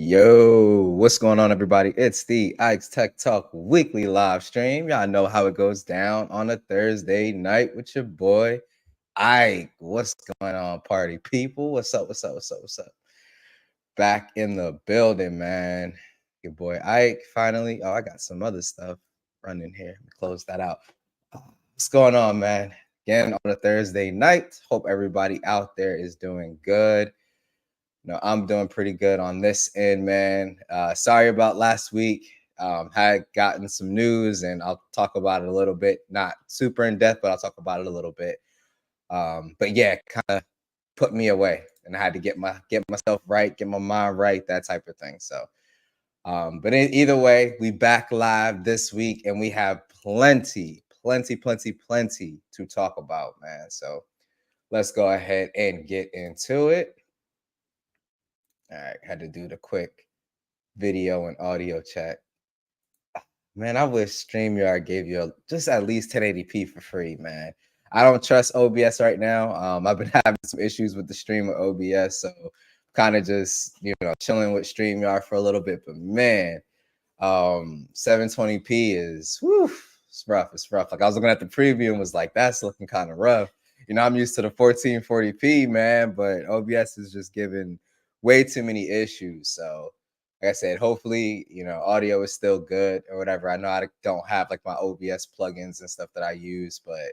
Yo, what's going on, everybody? It's the IkesTechTalk weekly live stream. Y'all know how it goes down on a Thursday night with your boy Ike. What's going on, party people? What's up? What's up? What's up? What's up? Back in the building, man. Your boy Ike finally. Oh, I got some other stuff running here. Let me close that out. What's going on, man? Again, on a Thursday night. Hope everybody out there is doing good. No, I'm doing pretty good on this end, man. Sorry about last week. Had gotten some news, and I'll talk about it a little bit. Not super in depth, but I'll talk about it a little bit. But yeah, kind of put me away, and I had to get myself right, get my mind right, that type of thing. So, but either way, we back live this week, and we have plenty to talk about, man. So let's go ahead and get into it. All right, had to do the quick video and audio check. Man, I wish StreamYard gave you just at least 1080p for free, man. I don't trust OBS right now. I've been having some issues with the stream with OBS, so kind of just chilling with StreamYard for a little bit. But man, 720p is it's rough. It's rough. Like I was looking at the preview and was like, that's looking kind of rough. I'm used to the 1440p, man, but OBS is just giving way too many issues. So like I said, hopefully, audio is still good or whatever. I know I don't have like my OBS plugins and stuff that I use, but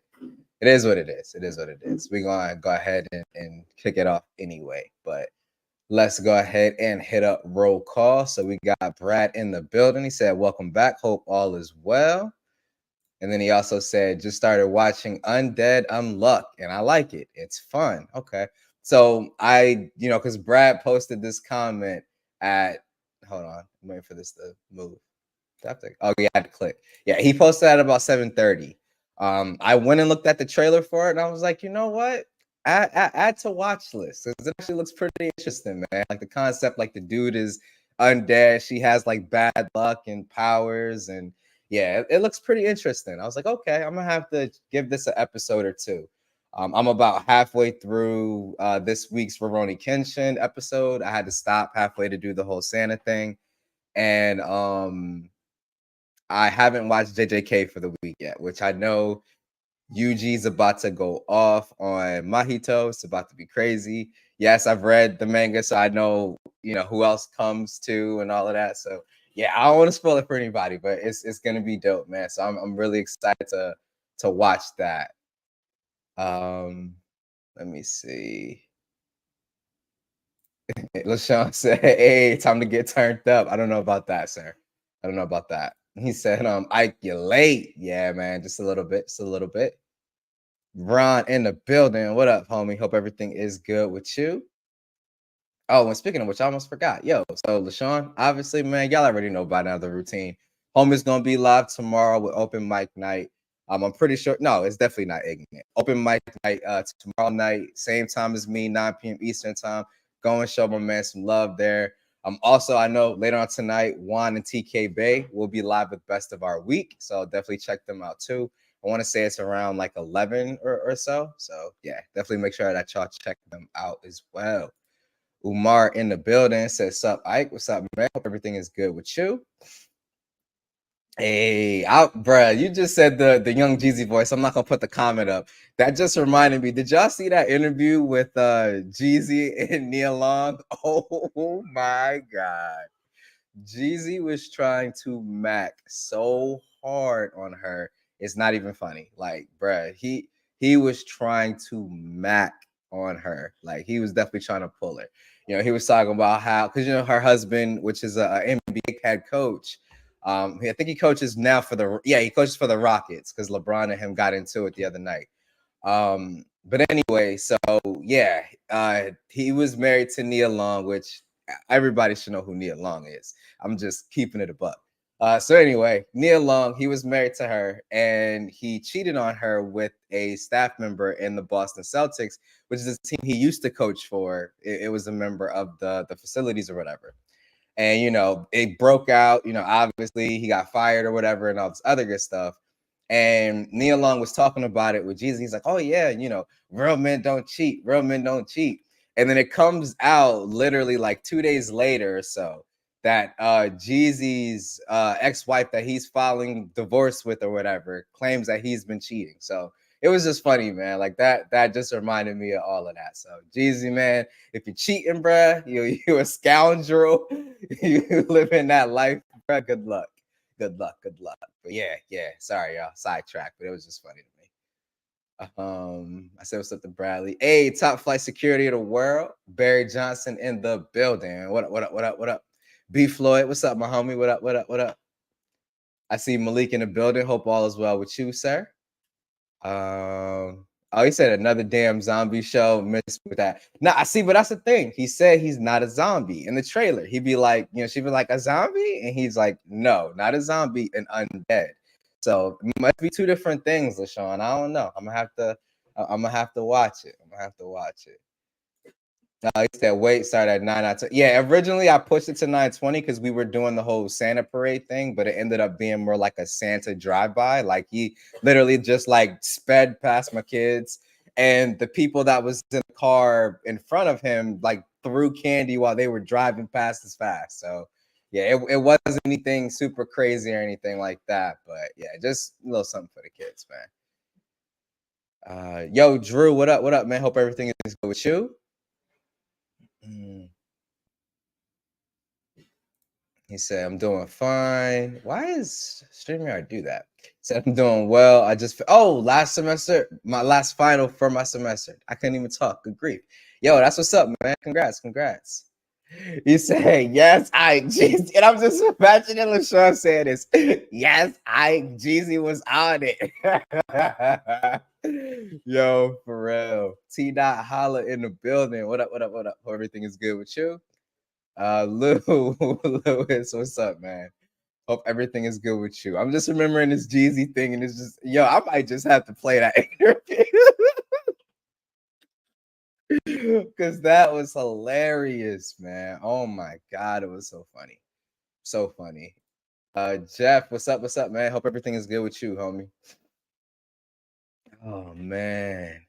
it is what it is. It is what it is. We're going to go ahead and kick it off anyway. But let's go ahead and hit up roll call. So we got Brad in the building. He said, welcome back. Hope all is well. And then he also said, just started watching Undead Unluck, and I like it. It's fun. Okay. So because Brad posted this comment at, hold on, I'm waiting for this to move. Oh, yeah, I had to click. Yeah, he posted at about 7:30. I went and looked at the trailer for it, and I was like, you know what? Add to watch list. It actually looks pretty interesting, man. Like the concept, like the dude is undead. She has like bad luck and powers, and yeah, it looks pretty interesting. I was like, okay, I'm gonna have to give this an episode or two. I'm about halfway through this week's Rurouni Kenshin episode. I had to stop halfway to do the whole Santa thing, and I haven't watched JJK for the week yet, which I know Yuji's about to go off on Mahito. It's about to be crazy. Yes, I've read the manga, so I know who else comes to and all of that. So yeah, I don't want to spoil it for anybody, but it's gonna be dope, man. So I'm really excited to watch that. Let me see. LaShawn said, "Hey, time to get turned up." I don't know about that, sir. I don't know about that. He said, Ike, you're late. Yeah, man, just a little bit, just a little bit. Ron in the building. What up, homie? Hope everything is good with you. Oh, and speaking of which, I almost forgot. Yo, so LaShawn, obviously, man, y'all already know by now the routine. Homie's gonna be live tomorrow with open mic night. I'm pretty sure. No, it's definitely not ignorant. Open mic night tomorrow night, same time as me, 9 p.m. Eastern time. Go and show my man some love there. Also, I know later on tonight, Juan and TK Bay will be live with Best of Our Week. So definitely check them out too. I want to say it's around like 11 or so. So yeah, definitely make sure that y'all check them out as well. Umar in the building says, sup, Ike? What's up, man? Hope everything is good with you. Hey, bruh, you just said the Young Jeezy voice. I'm not gonna put the comment up. That just reminded me. Did y'all see that interview with Jeezy and Nia Long? Oh my god. Jeezy was trying to mac so hard on her. It's not even funny. Like, bruh, he was trying to mac on her. Like, he was definitely trying to pull her. He was talking about how, because her husband, which is a NBA head coach, I think he coaches now he coaches for the Rockets because LeBron and him got into it the other night. But anyway, so yeah, he was married to Nia Long, which everybody should know who Nia Long is. I'm just keeping it a buck. So anyway, Nia Long, he was married to her, and he cheated on her with a staff member in the Boston Celtics, which is a team he used to coach for. It was a member of the facilities or whatever. And, it broke out, obviously he got fired or whatever and all this other good stuff. And Nia Long was talking about it with Jesus. He's like, oh, yeah, real men don't cheat. Real men don't cheat. And then it comes out literally like 2 days later or so that Jeezy's ex-wife that he's filing divorce with or whatever claims that he's been cheating. So it was just funny, man. Like that just reminded me of all of that. So Jeezy, man, if you're cheating, bruh, you a scoundrel, you living that life, bruh, good luck. Good luck, good luck. But yeah. Sorry, y'all. Sidetrack, but it was just funny to me. I said what's up to Bradley. Hey, top flight security of the world. Barry Johnson in the building. What up? B Floyd, what's up, my homie? What up? I see Malik in the building. Hope all is well with you, sir. Oh, he said another damn zombie show. Missed with that. Nah, I see, but that's the thing. He said he's not a zombie in the trailer. He'd be like, she'd be like a zombie, and he's like, no, not a zombie, an undead. So it must be two different things, LaShawn. I don't know. I'm gonna have to watch it. He said wait, start at 9. Yeah, originally I pushed it to 9:20 because we were doing the whole Santa parade thing, but it ended up being more like a Santa drive-by. Like he literally just like sped past my kids, and the people that was in the car in front of him like threw candy while they were driving past as fast. So yeah, it wasn't anything super crazy or anything like that, but yeah, just a little something for the kids, man. Yo, Drew, what up, man? Hope everything is good with you. He said, I'm doing fine. Why is StreamYard do that? He said, I'm doing well. Last semester, my last final for my semester. I couldn't even talk. Good grief. Yo, that's what's up, man. Congrats. You say, yes, Jeezy. And I'm just imagining LaShawn saying this. Yes, Jeezy was on it. Yo, for real. T. Dot holla in the building. What up? Hope everything is good with you. Lewis, what's up, man? Hope everything is good with you. I'm just remembering this Jeezy thing, and it's just, I might just have to play that interview because that was hilarious, man. Oh my god, it was so funny, so funny. Jeff, what's up, man? Hope everything is good with you, homie. Oh man.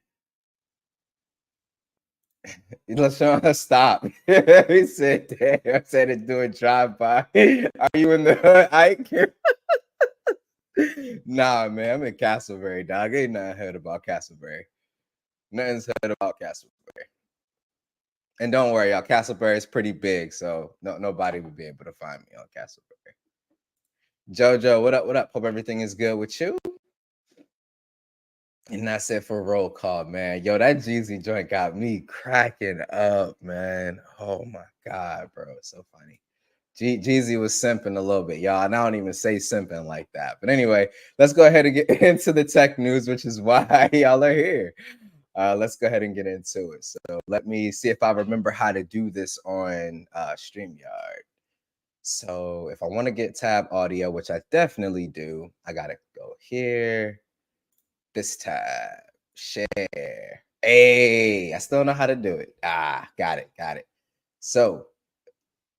LaShawn, stop. He said, damn, I said it doing drive-by. Are you in the hood, Ike? Nah, man, I'm in Castleberry, dog. Ain't nothing heard about Castleberry. Nothing's heard about Castleberry. And don't worry, y'all. Castleberry is pretty big, so nobody would be able to find me on Castleberry. Jojo, what up? Hope everything is good with you. And that's it for roll call, man. Yo, that Jeezy joint got me cracking up, man. Oh my god, bro, it's so funny. Jeezy was simping a little bit, y'all. And I don't even say simping like that. But anyway, let's go ahead and get into the tech news, which is why y'all are here. Let's go ahead and get into it. So let me see if I remember how to do this on StreamYard. So if I want to get tab audio, which I definitely do, I got to go here. This tab, share. Hey, I still know how to do it. Got it. So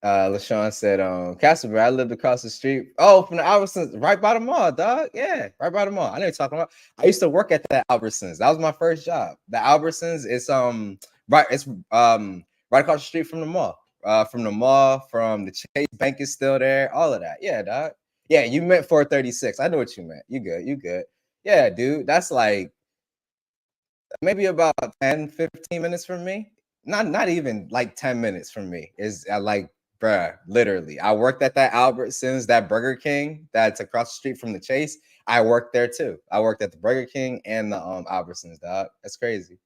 LaShawn said, Castleberry, I lived across the street. Oh, from the Albertsons, right by the mall, dog. Yeah, right by the mall. I know you're talking about. I used to work at the Albertsons. That was my first job. The Albertsons is right across the street from the mall. From the Chase Bank is still there. All of that. Yeah, dog. Yeah, you meant 436. I know what you meant. You good. Yeah, dude. That's like maybe about 10-15 minutes from me. Not even like 10 minutes from me. Is like, bruh, literally. I worked at that Albertsons, that Burger King that's across the street from the Chase. I worked there too. I worked at the Burger King and the Albertsons, dog. That's crazy.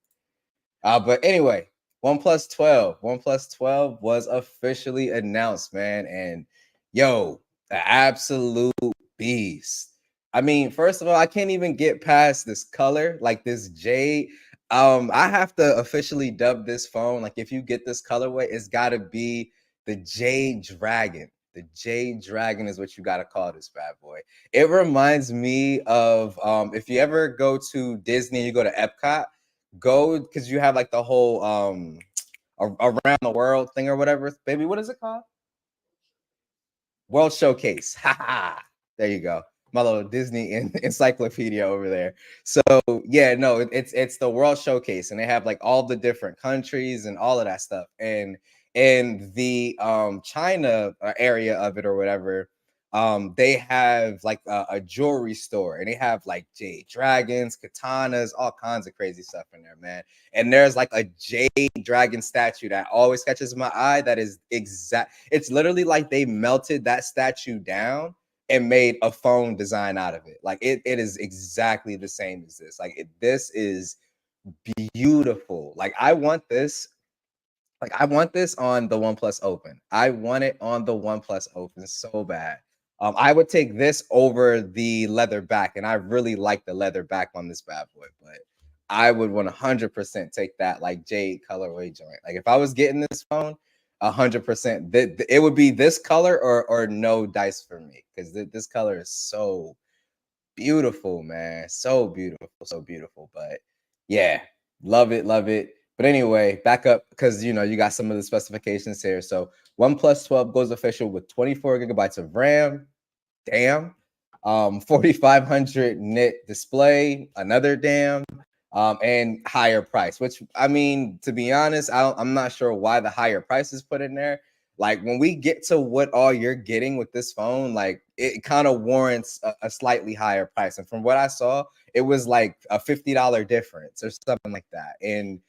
But anyway, OnePlus 12 was officially announced, man. And yo, the absolute beast. I mean, first of all, I can't even get past this color, like this jade. I have to officially dub this phone. Like, if you get this colorway, it's got to be the Jade Dragon. The Jade Dragon is what you got to call this bad boy. It reminds me of if you ever go to Disney, you go to Epcot, go because you have like the whole around the world thing or whatever. Baby, what is it called? World Showcase. There you go. My little Disney encyclopedia over there. So yeah, no, it's the World Showcase, and they have like all the different countries and all of that stuff. And in the China area of it or whatever, they have like a jewelry store, and they have like jade dragons, katanas, all kinds of crazy stuff in there, man. And there's like a jade dragon statue that always catches my eye. That is exact. It's literally like they melted that statue down and made a phone design out of it. Like it is exactly the same as this. Like this is beautiful. Like I want this. Like I want this on the OnePlus Open. I want it on the OnePlus Open so bad. I would take this over the leather back, and I really like the leather back on this bad boy. But I would 100% take that like jade colorway joint. Like if I was getting this phone, 100%, it would be this color or no dice for me, because this color is so beautiful, man. So beautiful, so beautiful. But yeah, love it, love it. But anyway, back up, because you got some of the specifications here. So OnePlus 12 goes official with 24 gigabytes of RAM. Damn. 4500 nit display, another damn. And higher price, which I mean, to be honest, I'm not sure why the higher price is put in there. Like when we get to what all you're getting with this phone, like it kind of warrants a slightly higher price. And from what I saw, it was like a $50 difference or something like that. And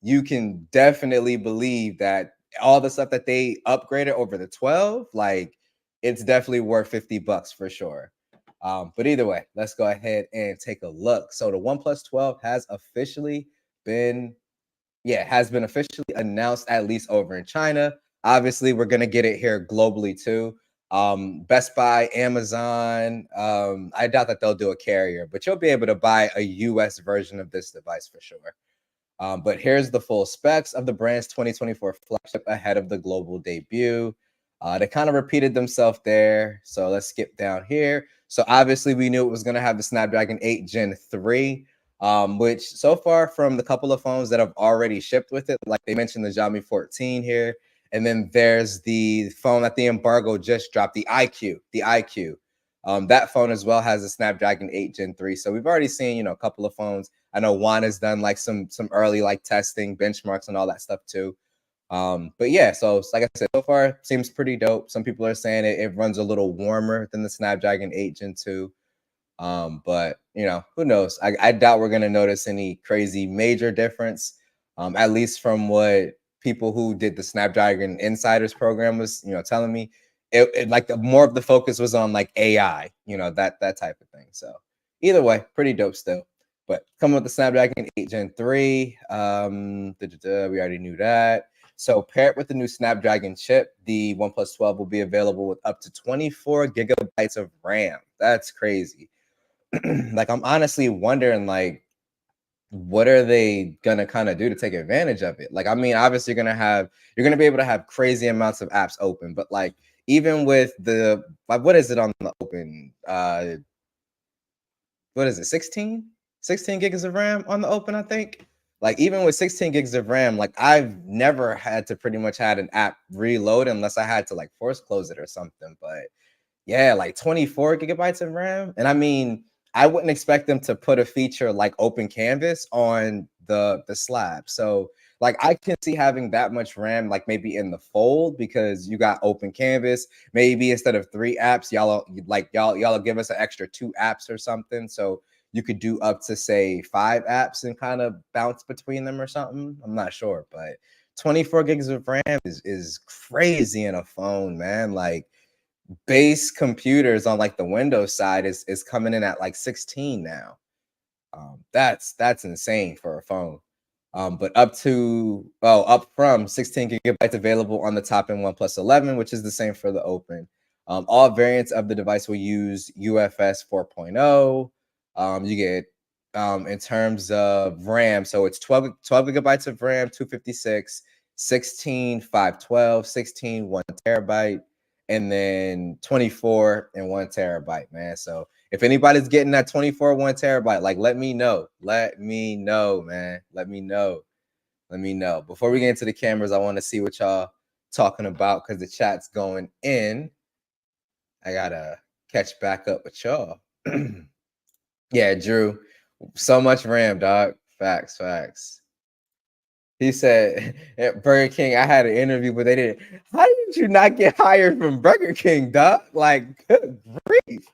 you can definitely believe that all the stuff that they upgraded over the 12, like it's definitely worth 50 bucks for sure. But either way, let's go ahead and take a look. So the OnePlus 12 has been officially announced, at least over in China. Obviously, we're gonna get it here globally too. Best Buy, Amazon. I doubt that they'll do a carrier, but you'll be able to buy a US version of this device for sure. But here's the full specs of the brand's 2024 flagship ahead of the global debut. They kind of repeated themselves there. So let's skip down here. So obviously we knew it was going to have the Snapdragon 8 Gen 3, which so far from the couple of phones that have already shipped with it, like they mentioned the Xiaomi 14 here. And then there's the phone that the embargo just dropped, the iQOO. That phone as well has a Snapdragon 8 Gen 3. So we've already seen, a couple of phones. I know Juan has done like some early like testing, benchmarks, and all that stuff too. But yeah, so like I said, so far seems pretty dope. Some people are saying it runs a little warmer than the Snapdragon 8 Gen 2. But who knows? I doubt we're gonna notice any crazy major difference. At least from what people who did the Snapdragon Insiders program was, telling me. It like more of the focus was on like AI, that type of thing. So either way, pretty dope still. But coming with the Snapdragon 8 Gen 3, we already knew that. So paired with the new Snapdragon chip, the OnePlus 12 will be available with up to 24 gigabytes of RAM. That's crazy. Like I'm honestly wondering, like, what are they gonna kind of do to take advantage of it? Like, I mean, obviously you're gonna be able to have crazy amounts of apps open, but like even with the like what is it on the open? What is it, 16 gigs of RAM on the open, I think. Like even with 16 gigs of RAM, like I've never had to pretty much had an app reload unless I had to like force close it or something. But yeah, like 24 gigabytes of RAM. And I mean, I wouldn't expect them to put a feature like open canvas on the slab. So like I can see having that much RAM, like maybe in the fold, because you got open canvas. Maybe instead of 3 apps, y'all give us an extra 2 apps or something. So you could do up to say 5 apps and kind of bounce between them or something. I'm not sure, but 24 gigs of RAM is crazy in a phone, man. Like base computers on like the Windows side is coming in at like 16 now. That's insane for a phone. But up from 16 gigabytes available on the top end OnePlus 11, which is the same for the Open. All variants of the device will use UFS 4.0. You get in terms of RAM, so it's 12 gigabytes of RAM, 256, 16, 512, 16, 1 terabyte, and then 24 and 1 terabyte, man. So if anybody's getting that 24 1 terabyte, like let me know. Let me know, man. Let me know. Let me know. Before we get into the cameras, I want to see what y'all talking about because the chat's going in. I gotta catch back up with y'all. Yeah, Drew. So much RAM, dog. Facts, facts. He said at Burger King, I had an interview, but they didn't. How did you not get hired from Burger King, dog? Like, good grief.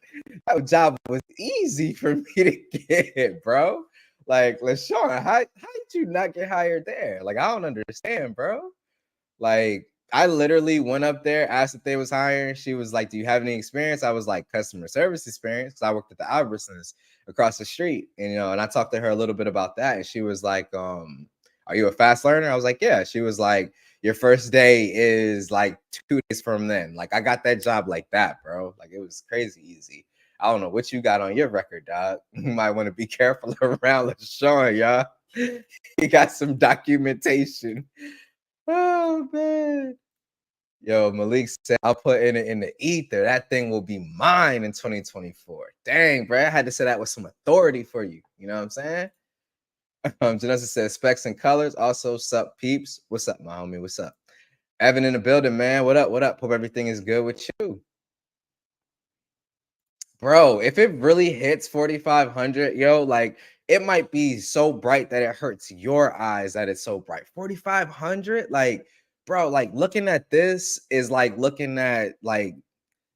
That job was easy for me to get, bro. Like, LaShawn, how did you not get hired there? Like, I don't understand, bro. Like, I literally went up there, asked if they was hiring. She was like, "Do you have any experience?" I was like, "Customer service experience," because I worked at the Albertsons across the street, and and I talked to her a little bit about that, and she was like, "Are you a fast learner?" I was like, "Yeah." She was like, "Your first day is like 2 days from then." Like, I got that job like that, bro. Like, it was crazy easy. I don't know what you got on your record, dog. You might want to be careful around LaShawn, y'all. He got some documentation. Oh man. Yo, Malik said, I'll put it in the ether. That thing will be mine in 2024. Dang, bro. I had to say that with some authority for you. You know what I'm saying? Janessa said specs and colors. Also, sup, peeps. What's up, my homie? What's up? Evan in the building, man. What up? What up? Hope everything is good with you. Bro, if it really hits 4,500, yo, like it might be so bright that it hurts your eyes that it's so bright. 4,500, like, bro, like looking at this is like looking at like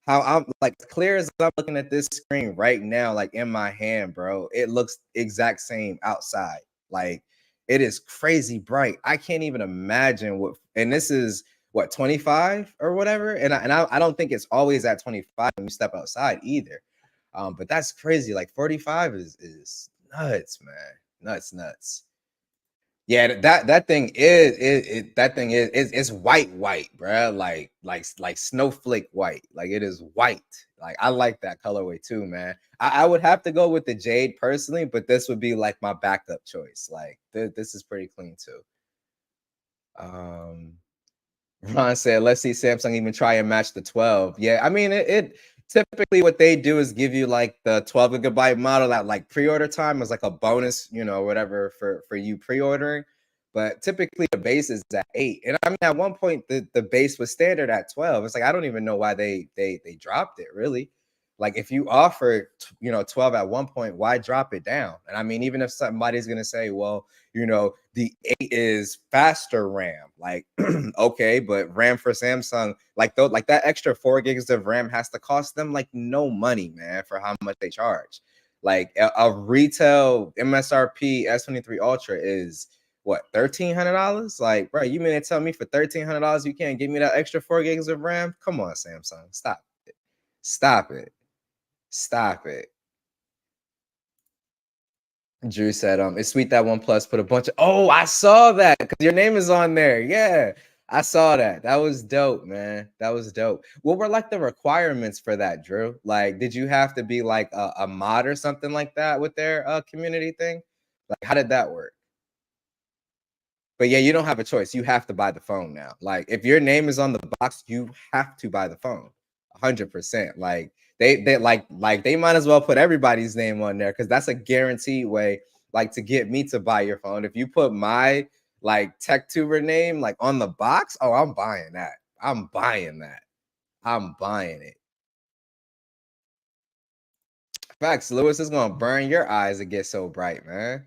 how I'm like clear as I'm looking at this screen right now, like in my hand, bro. It looks exact same outside. Like it is crazy bright. I can't even imagine what, and this is what 25 or whatever. And I don't think it's always at 25 when you step outside either. But that's crazy. Like 45 is nuts, man. Nuts. Yeah, that thing is that thing is it's white, bro. Like snowflake white. Like it is white. Like I like that colorway too, man. I would have to go with the jade personally, but this would be like my backup choice. Like this is pretty clean too. Um Ron said, let's see Samsung even try and match the 12. Yeah, I mean, it typically what they do is give you like the 12 gigabyte model at like pre-order time as like a bonus, whatever for you pre-ordering. But typically the base is at 8. And I mean, at one point the base was standard at 12. It's like I don't even know why they dropped it really. Like if you offer 12 at one point, why drop it down? And I mean, even if somebody's gonna say, well, the 8 is faster RAM. Like, okay, but RAM for Samsung, like like that extra 4 gigs of RAM has to cost them like no money, man, for how much they charge. Like a retail MSRP S23 Ultra is what $1,300? Like, bro, you mean to tell me for $1,300 you can't give me that extra 4 gigs of RAM? Come on, Samsung, stop it, stop it, stop it. Drew said, it's sweet that OnePlus put a bunch of, oh, I saw that because your name is on there. Yeah, I saw that. That was dope, man. That was dope. What were like the requirements for that, Drew? Like, did you have to be like a mod or something like that with their community thing? Like, how did that work? But yeah, you don't have a choice. You have to buy the phone now. Like, if your name is on the box, you have to buy the phone. 100%. Like they like they might as well put everybody's name on there because that's a guaranteed way like to get me to buy your phone. If you put my like tech tuber name like on the box, oh, I'm buying that. I'm buying that. I'm buying it. Facts, Lewis is gonna burn your eyes to get so bright, man.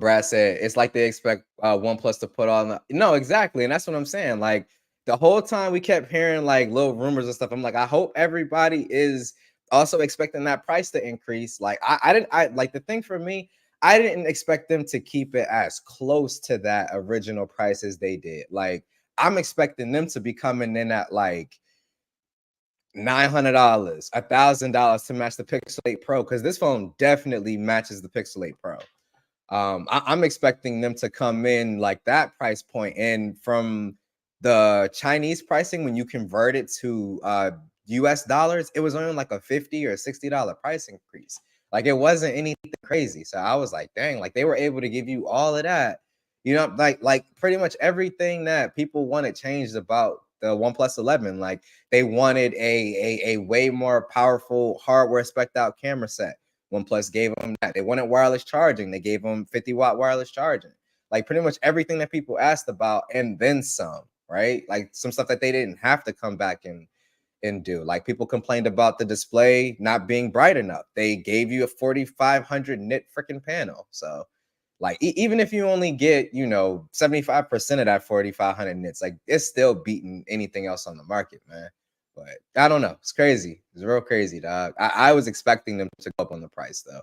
Brad said it's like they expect OnePlus to put on. No, exactly, and that's what I'm saying. Like the whole time we kept hearing like little rumors and stuff. I'm like, I hope everybody is also expecting that price to increase. Like I didn't. I like the thing for me. I didn't expect them to keep it as close to that original price as they did. Like I'm expecting them to be coming in at like $900, $1,000 to match the Pixel 8 Pro because this phone definitely matches the Pixel 8 Pro. I'm expecting them to come in like that price point, and from the Chinese pricing, when you convert it to US dollars, it was only like a $50 or $60 price increase. Like it wasn't anything crazy. So I was like, dang, like they were able to give you all of that. Like pretty much everything that people wanted changed about the OnePlus 11. Like they wanted a way more powerful hardware spec'd out camera set. OnePlus gave them that. They wanted wireless charging. They gave them 50-watt wireless charging. Like pretty much everything that people asked about, and then some, right? Like some stuff that they didn't have to come back and do. Like people complained about the display not being bright enough. They gave you a 4,500 nit freaking panel. So Like even if you only get 75% of that 4,500 nits, like it's still beating anything else on the market, man. But I don't know. It's crazy. It's real crazy, dog. I was expecting them to go up on the price though.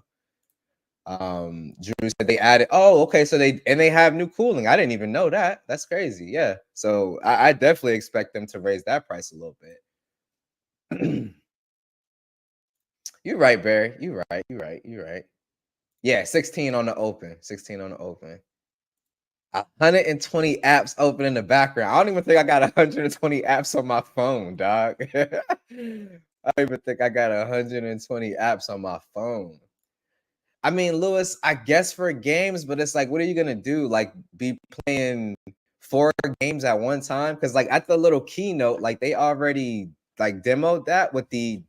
Drew said they added. Oh, okay. So they have new cooling. I didn't even know that. That's crazy. Yeah. So I definitely expect them to raise that price a little bit. You're right, Barry. You're right. You're right. You're right. Yeah, 16 on the open. 16 on the open. 120 apps open in the background. I don't even think I got 120 apps on my phone, dog. I don't even think I got 120 apps on my phone. I mean, Lewis, I guess for games, but it's like, what are you gonna do? Like, be playing 4 games at one time? Because like at the little keynote, like they already like demoed that with the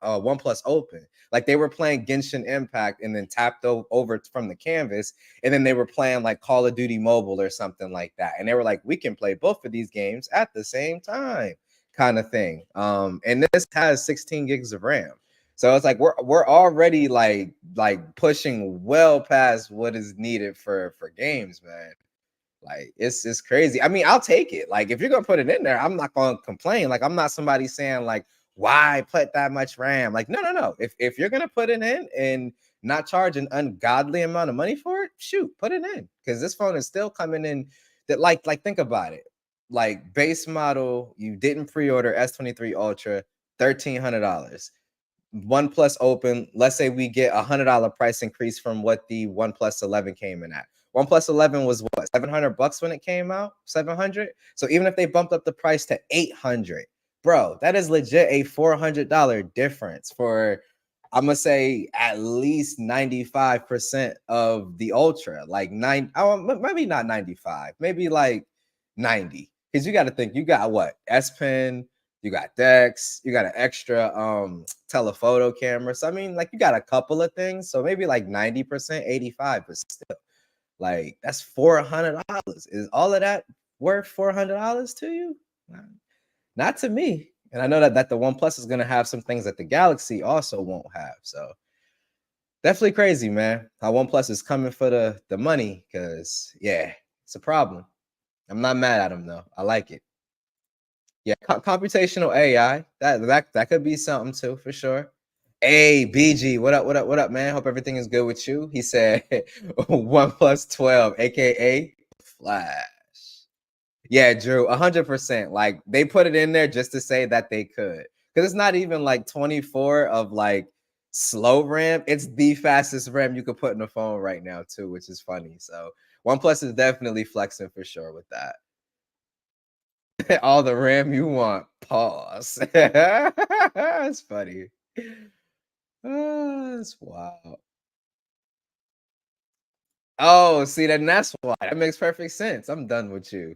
OnePlus Open. Like they were playing Genshin Impact and then tapped over from the canvas, and then they were playing like Call of Duty Mobile or something like that. And they were like, we can play both of these games at the same time, kind of thing. And this has 16 gigs of RAM. So it's like we're already like pushing well past what is needed for games, man. Like it's crazy. I mean, I'll take it. Like if you're gonna put it in there, I'm not gonna complain. Like I'm not somebody saying like why put that much RAM. Like no. If you're gonna put it in and not charge an ungodly amount of money for it, shoot, put it in because this phone is still coming in. That like think about it. Like base model, you didn't pre-order S23 Ultra, $1,300. OnePlus Open, let's say we get $100 price increase from what the OnePlus 11 came in at. OnePlus 11 was what, $700 when it came out? 700. So even if they bumped up the price to 800, bro, that is legit a $400 difference for, I'm gonna say at least 95% of the Ultra. Like maybe not 95, maybe like 90. Because you got to think, you got what? S Pen, you got Dex, you got an extra telephoto camera. So I mean, like you got a couple of things. So maybe like 90%, 85, but still, like that's $400. Is all of that worth $400 to you? Not to me. And I know that the OnePlus is gonna have some things that the Galaxy also won't have. So definitely crazy, man. How OnePlus is coming for the money, because yeah, it's a problem. I'm not mad at them though. I like it. Yeah, computational AI. That could be something too, for sure. Hey, BG, what up? What up? What up, man? Hope everything is good with you. He said OnePlus 12, aka Flash. Yeah, Drew, 100%. Like they put it in there just to say that they could, because it's not even like 24 of like slow RAM. It's the fastest RAM you could put in a phone right now too, which is funny. So OnePlus is definitely flexing for sure with that. All the RAM you want. Pause. That's funny. That's wild. Oh, see, then that's why. That makes perfect sense. I'm done with you.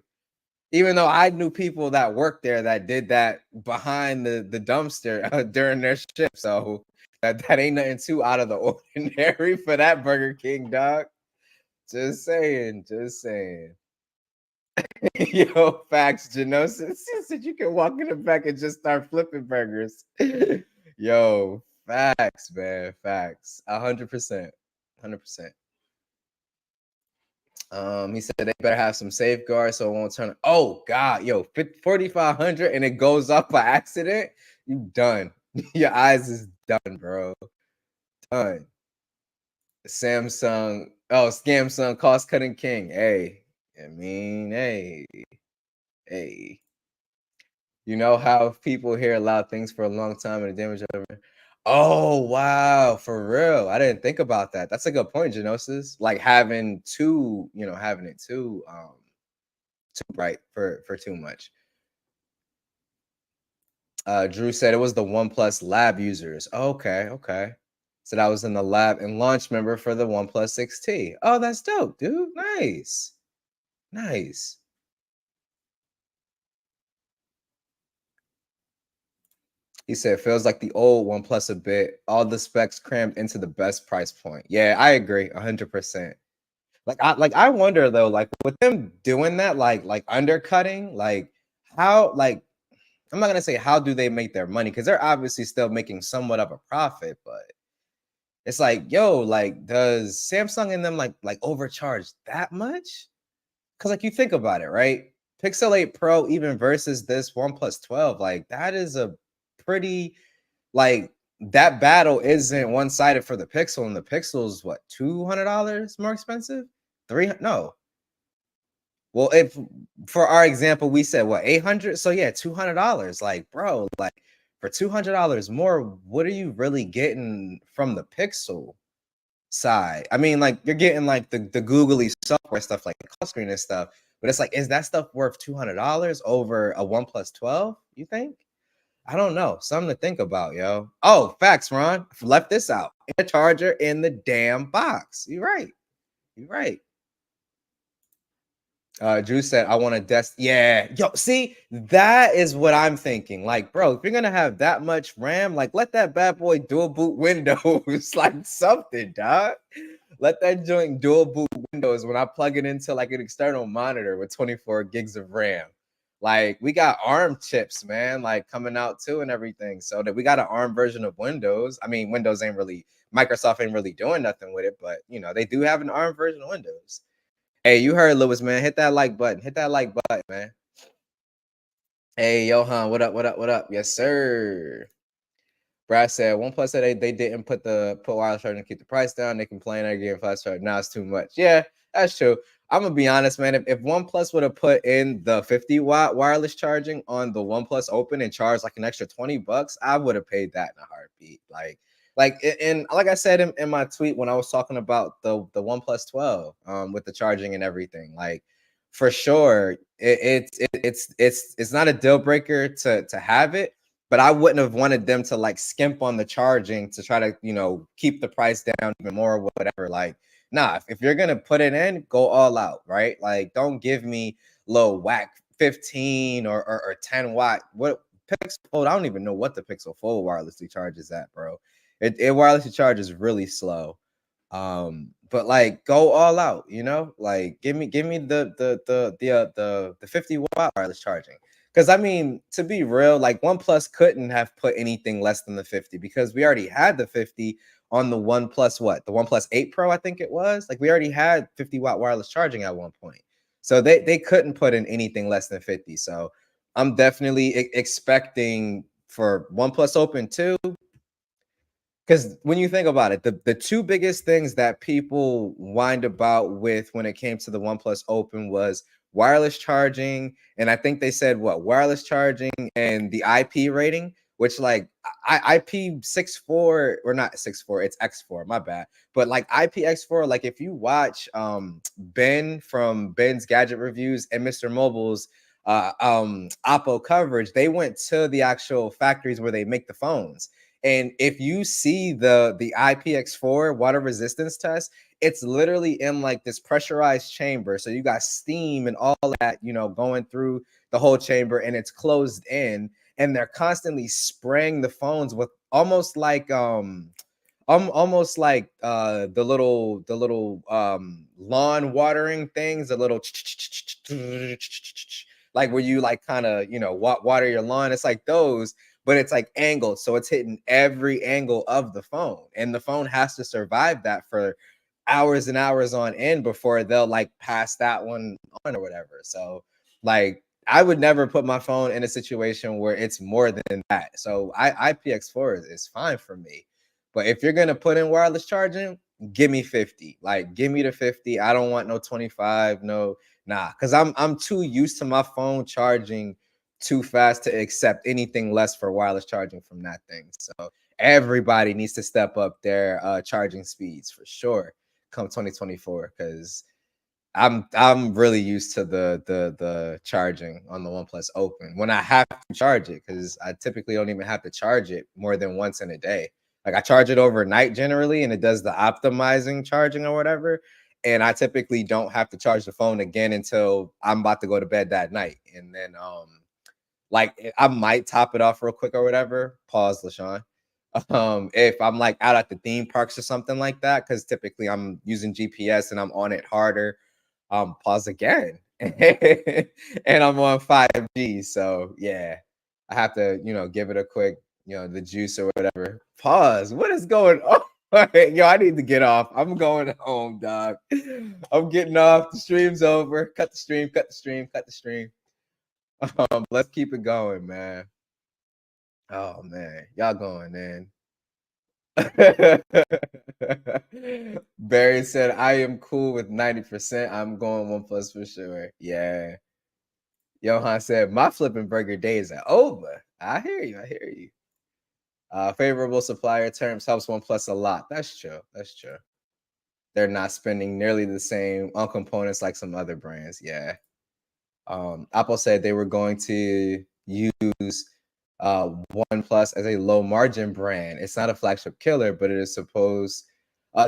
Even though I knew people that worked there that did that behind the dumpster during their shift. So that ain't nothing too out of the ordinary for that Burger King, dog. Just saying. Just saying. Yo, facts, Genosis. Said you can walk in the back and just start flipping burgers. Yo, facts, man. Facts. 100%. 100%. He said they better have some safeguards so it won't turn. Oh God, yo, 4,500 and it goes up by accident. You done. Your eyes is done, bro. Done. Samsung. Oh, Scamsung cost cutting king. Hey, I mean, hey. You know how people hear loud things for a long time and the damage over. Oh wow, for real. I didn't think about that. That's a good point, Genosis. Like having having it too bright for too much. Drew said it was the OnePlus lab users. Okay, okay. So that was in the lab and launch member for the OnePlus 6T. Oh, that's dope, dude. Nice. Nice. He said, feels like the old OnePlus a bit. All the specs crammed into the best price point. Yeah, I agree 100%. I wonder though, like with them doing that, like undercutting, like how, like I'm not gonna say how do they make their money, because they're obviously still making somewhat of a profit, but It's like, yo, like, does Samsung and them like overcharge that much? Because like you think about it, right? Pixel 8 Pro even versus this OnePlus 12, like that is a pretty like that battle isn't one-sided for the Pixel, and the Pixel's what, $200 more expensive? Three no. Well, if for our example, we said what, 800? So yeah, $200. Like, bro, like for $200 more, what are you really getting from the Pixel side? I mean, like you're getting like the googly software stuff like the call screen and stuff, but it's like, is that stuff worth $200 over a OnePlus 12? You think? I don't know. Something to think about, yo. Oh, facts, Ron. Left this out. A charger in the damn box. You're right. You're right. Drew said, I want a desk. Yeah. Yo, see, that is what I'm thinking. Like, bro, if you're gonna have that much RAM, like let that bad boy dual boot Windows, like something, dog. Let that joint dual boot Windows when I plug it into like an external monitor with 24 gigs of RAM. Like we got ARM chips, man, like coming out too and everything. So that we got an ARM version of Windows. I mean, Windows ain't really Microsoft ain't really doing nothing with it, but you know, they do have an ARM version of Windows. Hey, you heard Lewis, man. Hit that like button. Hit that like button, man. Hey, Johan, what up? What up? What up? Yes, sir. Brad said OnePlus said they didn't put wireless charging to keep the price down. They complain they're getting fast charge. Now it's too much. Yeah, that's true. I'm gonna be honest, man. If OnePlus would have put in the 50-watt wireless charging on the OnePlus Open and charged like an extra $20, I would have paid that in a heartbeat. And like I said in my tweet when I was talking about the OnePlus 12 with the charging and everything, like for sure, it's not a deal breaker to have it, but I wouldn't have wanted them to like skimp on the charging to try to, keep the price down even more or whatever. Like, nah, if you're gonna put it in, go all out, right? Like, don't give me low whack 15 or 10 watt. What Pixel Fold? I don't even know what the Pixel Fold wirelessly charges at, bro. It wirelessly charges really slow. But like go all out, like give me the 50-watt wireless charging. Because I mean, to be real, like OnePlus couldn't have put anything less than the 50 because we already had the 50 on the OnePlus, the OnePlus 8 Pro, I think it was. Like we already had 50-watt wireless charging at one point. So they couldn't put in anything less than 50. So I'm definitely expecting for OnePlus Open 2. Because when you think about it, the two biggest things that people whined about with when it came to the OnePlus Open was wireless charging, and I think they said wireless charging and the IP rating, which like IP64 or not 64, it's X4, my bad. But like IPX4, like if you watch Ben from Ben's Gadget Reviews and Mr. Mobile's Oppo coverage, they went to the actual factories where they make the phones. And if you see the IPX4 water resistance test, it's literally in like this pressurized chamber. So you got steam and all that, going through the whole chamber, and it's closed in. And they're constantly spraying the phones with almost like the little lawn watering things, the little like where you like kind of water your lawn. It's like those, but it's like angled, so it's hitting every angle of the phone, and the phone has to survive that for hours and hours on end before they'll like pass that one on or whatever. So like I would never put my phone in a situation where it's more than that. So IPX4 is fine for me. But if you're gonna put in wireless charging, give me 50. Like give me the 50. I don't want no 25. No, nah. Cause I'm too used to my phone charging too fast to accept anything less for wireless charging from that thing. So everybody needs to step up their charging speeds for sure come 2024. Cause I'm really used to the charging on the OnePlus Open when I have to charge it, because I typically don't even have to charge it more than once in a day. Like I charge it overnight generally, and it does the optimizing charging or whatever. And I typically don't have to charge the phone again until I'm about to go to bed that night. And then like I might top it off real quick or whatever. Pause, LaShawn. If I'm like out at the theme parks or something like that, because typically I'm using GPS and I'm on it harder. Pause again. And I'm on 5G. So yeah, I have to, give it a quick, the juice or whatever. Pause. What is going on? Yo, I need to get off. I'm going home, dog. I'm getting off. The stream's over. Cut the stream, cut the stream, cut the stream. Let's keep it going, man. Oh man, y'all going in. Barry said, I am cool with 90%. I'm going one plus for sure. Yeah. Johan said, my flipping burger days are over. I hear you. I hear you. Favorable supplier terms helps OnePlus a lot. That's true. That's true. They're not spending nearly the same on components like some other brands. Yeah. Apple said they were going to use OnePlus as a low margin brand. It's not a flagship killer, but it is supposed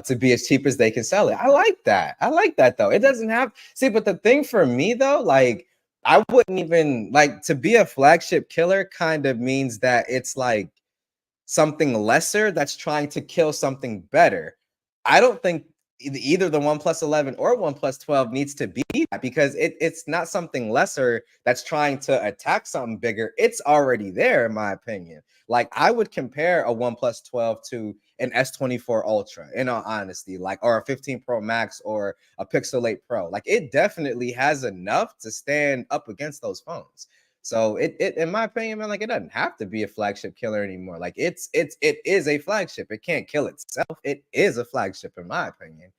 to be as cheap as they can sell it. I like that. I like that though. It doesn't have but the thing for me though, like I wouldn't even like to be a flagship killer kind of means that it's like something lesser that's trying to kill something better. I don't think either the OnePlus 11 or OnePlus 12 needs to be that because it's not something lesser that's trying to attack something bigger. It's already there, in my opinion. Like I would compare a OnePlus 12 to an S24 Ultra, in all honesty, like or a 15 Pro Max or a Pixel 8 Pro. Like it definitely has enough to stand up against those phones. So it in my opinion, man, like it doesn't have to be a flagship killer anymore. Like it is a flagship. It can't kill itself. It is a flagship in my opinion.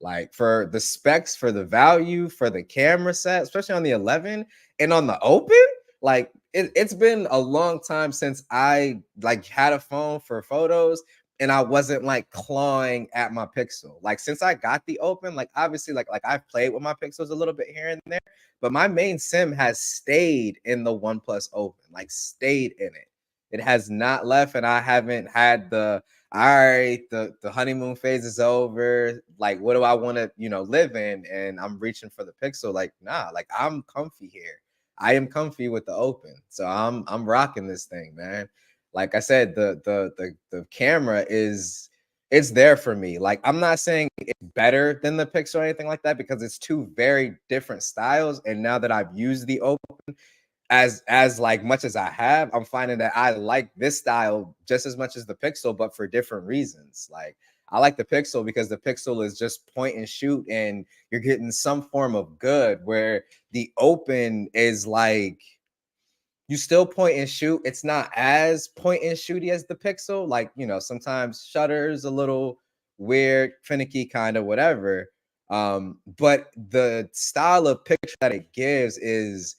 Like for the specs, for the value, for the camera set, especially on the 11 and on the open, like it's been a long time since I like had a phone for photos and I wasn't like clawing at my Pixel. Like since I got the open, like obviously like I've played with my Pixels a little bit here and there, but my main sim has stayed in the OnePlus Open, like stayed in it. It has not left, and I haven't had the all right, the honeymoon phase is over. Like, what do I want to, live in? And I'm reaching for the Pixel. Like, nah, like I'm comfy here. I am comfy with the open. So I'm rocking this thing, man. Like I said, the camera is it's there for me. Like, I'm not saying it's better than the Pixel or anything like that, because it's two very different styles. And now that I've used the open, as like much as I have, I'm finding that I like this style just as much as the Pixel, but for different reasons. Like I like the Pixel because the Pixel is just point and shoot, and you're getting some form of good. Where the open is like you still point and shoot. It's not as point and shooty as the Pixel. Like sometimes shutter's a little weird, finicky, kind of whatever. But the style of picture that it gives is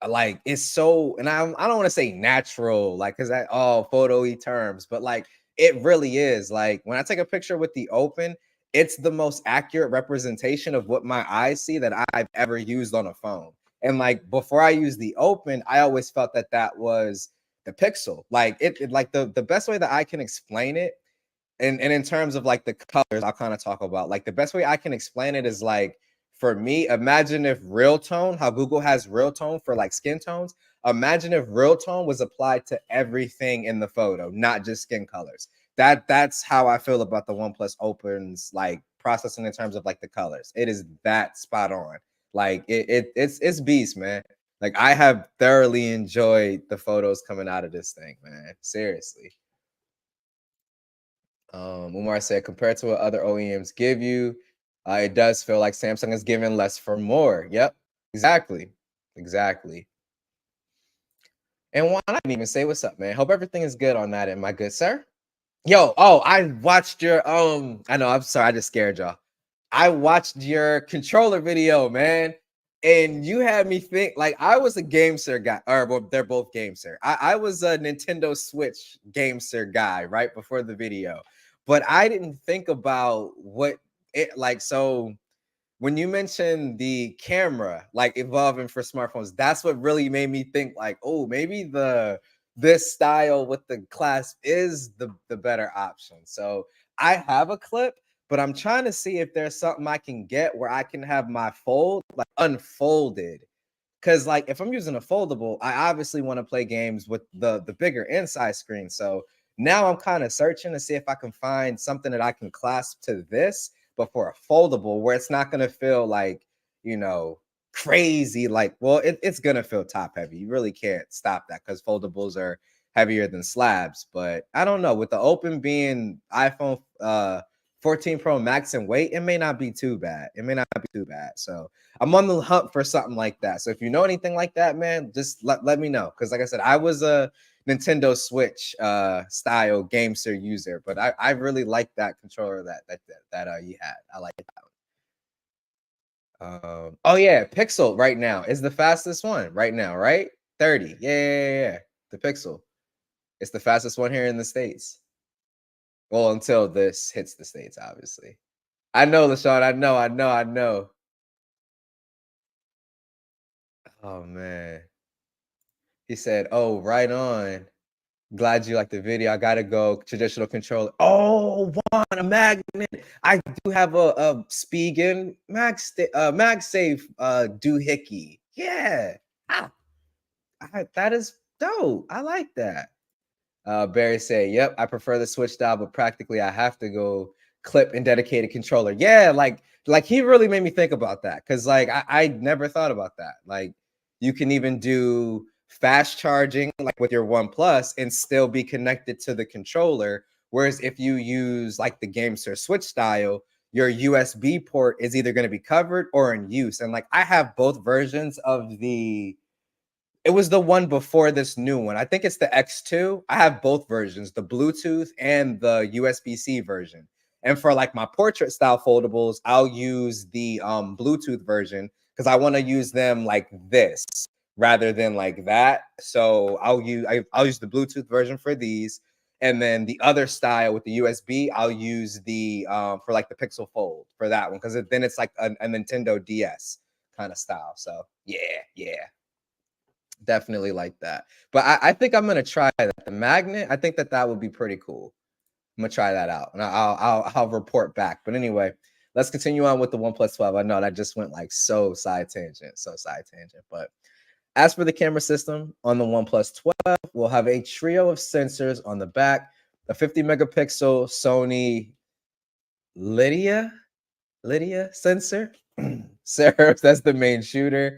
like it's so, and I don't want to say natural, like because that all photo-y terms, but like it really is. Like when I take a picture with the open, it's the most accurate representation of what my eyes see that I've ever used on a phone. And like before I used the open, I always felt that that was the Pixel. Like like the best way that I can explain it, and in terms of like the colors, I'll kind of talk about like the best way I can explain it is like for me, imagine if real tone, how Google has real tone for like skin tones. Imagine if real tone was applied to everything in the photo, not just skin colors. That's how I feel about the OnePlus Opens like processing in terms of like the colors. It is that spot on. Like it's beast, man. Like I have thoroughly enjoyed the photos coming out of this thing, man. Seriously. Umar said, compared to what other OEMs give you, it does feel like Samsung is giving less for more. Yep, exactly, exactly. And why not even say what's up, man? Hope everything is good on that end, my good sir. Yo, oh, I watched your I know, I'm sorry, I just scared y'all. I watched your controller video, man, and you had me think like I was a GameSir guy, or well, they're both GameSir. I was a Nintendo Switch GameSir guy right before the video, but I didn't think about what it like. So when you mentioned the camera like evolving for smartphones, that's what really made me think like, oh, maybe this style with the clasp is the better option. So I have a clip, but I'm trying to see if there's something I can get where I can have my fold like unfolded. Cause like if I'm using a foldable, I obviously want to play games with the bigger inside screen. So now I'm kind of searching to see if I can find something that I can clasp to this, but for a foldable where it's not gonna feel like, crazy. Like, well, it's gonna feel top heavy. You really can't stop that because foldables heavier than slabs. But I don't know, with the open being iPhone 14 Pro Max in weight, it may not be too bad. It may not be too bad. So I'm on the hunt for something like that. So if you know anything like that, man, just let me know. Because like I said, I was a Nintendo Switch style GameSir user, but I really like that controller that you had. I like that one. Oh yeah, Pixel right now is the fastest one right now, right? 30. Yeah. The Pixel. It's the fastest one here in the States. Well, until this hits the States, obviously. I know, LaShawn. I know. Oh man. He said, "Oh, right on. Glad you like the video. I gotta go. Traditional controller. Oh, Juan, a magnet. I do have a Spigen MagSafe doohickey. Yeah. Ah, that is dope. I like that. Barry said, "Yep, I prefer the Switch style, but practically I have to go clip and dedicated controller." Yeah, like he really made me think about that because like I never thought about that. Like you can even do fast charging like with your OnePlus and still be connected to the controller. Whereas if you use like the GameSir Switch style, your USB port is either going to be covered or in use. And like I have both versions of the it was the one before this new one. I think it's the X2. I have both versions, the Bluetooth and the USB-C version. And for like my portrait style foldables, I'll use the Bluetooth version because I want to use them like this rather than like that. So I'll use the Bluetooth version for these. And then the other style with the USB, I'll use the for like the Pixel Fold for that one because then it's like a Nintendo DS kind of style. So yeah. Definitely like that. But I think I'm gonna try that. The magnet, I think that would be pretty cool. I'm gonna try that out, and I'll report back. But anyway, let's continue on with the OnePlus 12. I know that just went like so side tangent. But as for the camera system on the OnePlus 12, we'll have a trio of sensors on the back, a 50 megapixel Sony Lydia sensor serves as the main shooter,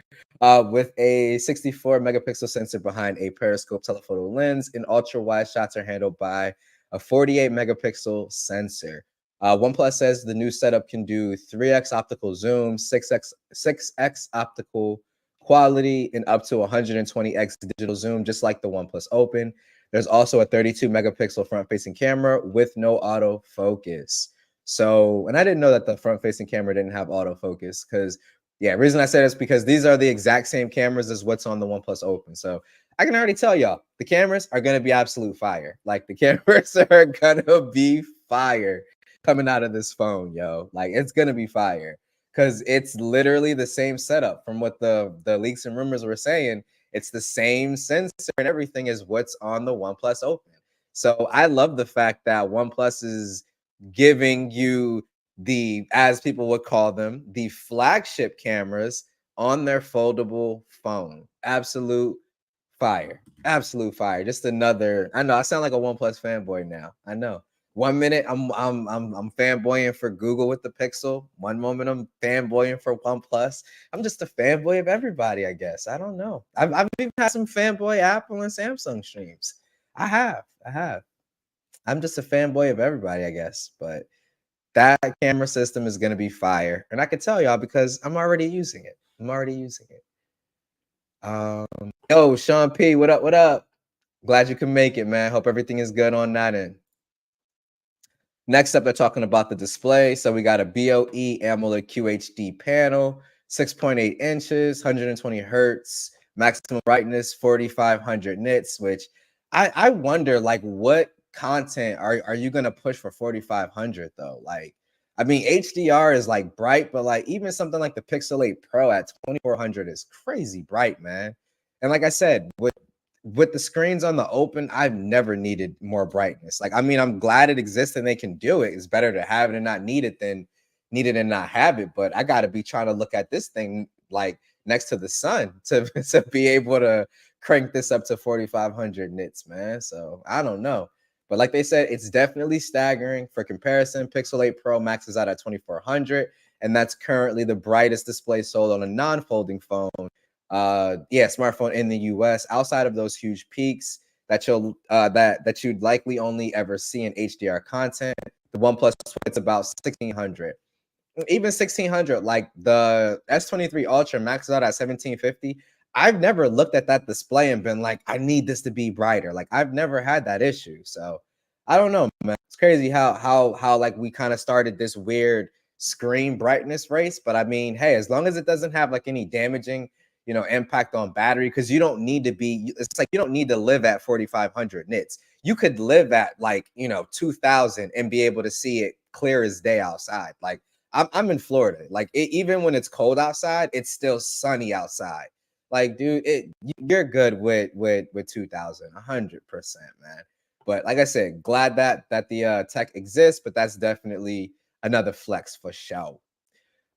with a 64 megapixel sensor behind a periscope telephoto lens, and ultra wide shots are handled by a 48 megapixel sensor. OnePlus says the new setup can do 3x optical zoom, 6x optical quality, and up to 120x digital zoom, just like the OnePlus Open. There's also a 32 megapixel front facing camera with no autofocus. So, and I didn't know that the front facing camera didn't have autofocus because, yeah, reason I said is because these are the exact same cameras as what's on the OnePlus Open. So I can already tell y'all the cameras are going to be absolute fire. Like the cameras are going to be fire coming out of this phone, yo. Like it's going to be fire because it's literally the same setup from what the leaks and rumors were saying. It's the same sensor and everything as what's on the OnePlus Open. So I love the fact that OnePlus is giving you the, as people would call them, the flagship cameras on their foldable phone. Absolute fire. Absolute fire. Just another. I know I sound like a OnePlus fanboy now. I know. One minute I'm fanboying for Google with the Pixel. One moment I'm fanboying for OnePlus. I'm just a fanboy of everybody, I guess. I don't know. I've even had some fanboy Apple and Samsung streams. I have. I'm just a fanboy of everybody, I guess. But that camera system is gonna be fire, and I can tell y'all because I'm already using it. Yo, Sean P, what up? What up? Glad you can make it, man. Hope everything is good on that end. Next up, they're talking about the display. So we got a BOE AMOLED QHD panel, 6.8 inches, 120 hertz, maximum brightness, 4,500 nits, which I wonder, like, what content are you going to push for 4,500 though? Like, I mean, HDR is like bright, but like even something like the Pixel 8 Pro at 2,400 is crazy bright, man. And like I said, with the screens on the Open, I've never needed more brightness. Like, I mean, I'm glad it exists and they can do it. It's better to have it and not need it than need it and not have it. But I got to be trying to look at this thing like next to the sun to be able to crank this up to 4,500 nits, man. So I don't know. But like they said, it's definitely staggering. For comparison, Pixel 8 Pro maxes out at 2,400, and that's currently the brightest display sold on a non-folding phone, smartphone in the US. Outside of those huge peaks, that you'd likely only ever see in HDR content. The OnePlus, it's about 1600. Even 1600, like the S23 Ultra maxes out at 1750. I've never looked at that display and been like, I need this to be brighter. Like I've never had that issue. So I don't know, man. It's crazy how like we kind of started this weird screen brightness race. But I mean, hey, as long as it doesn't have like any damaging, impact on battery, because you don't need to be, it's like you don't need to live at 4500 nits. You could live at like 2000 and be able to see it clear as day outside. Like I'm in Florida. Like even when it's cold outside, it's still sunny outside. Like, dude, you're good with 2000, 100%, man. But like I said, glad that the tech exists, but that's definitely another flex for sure.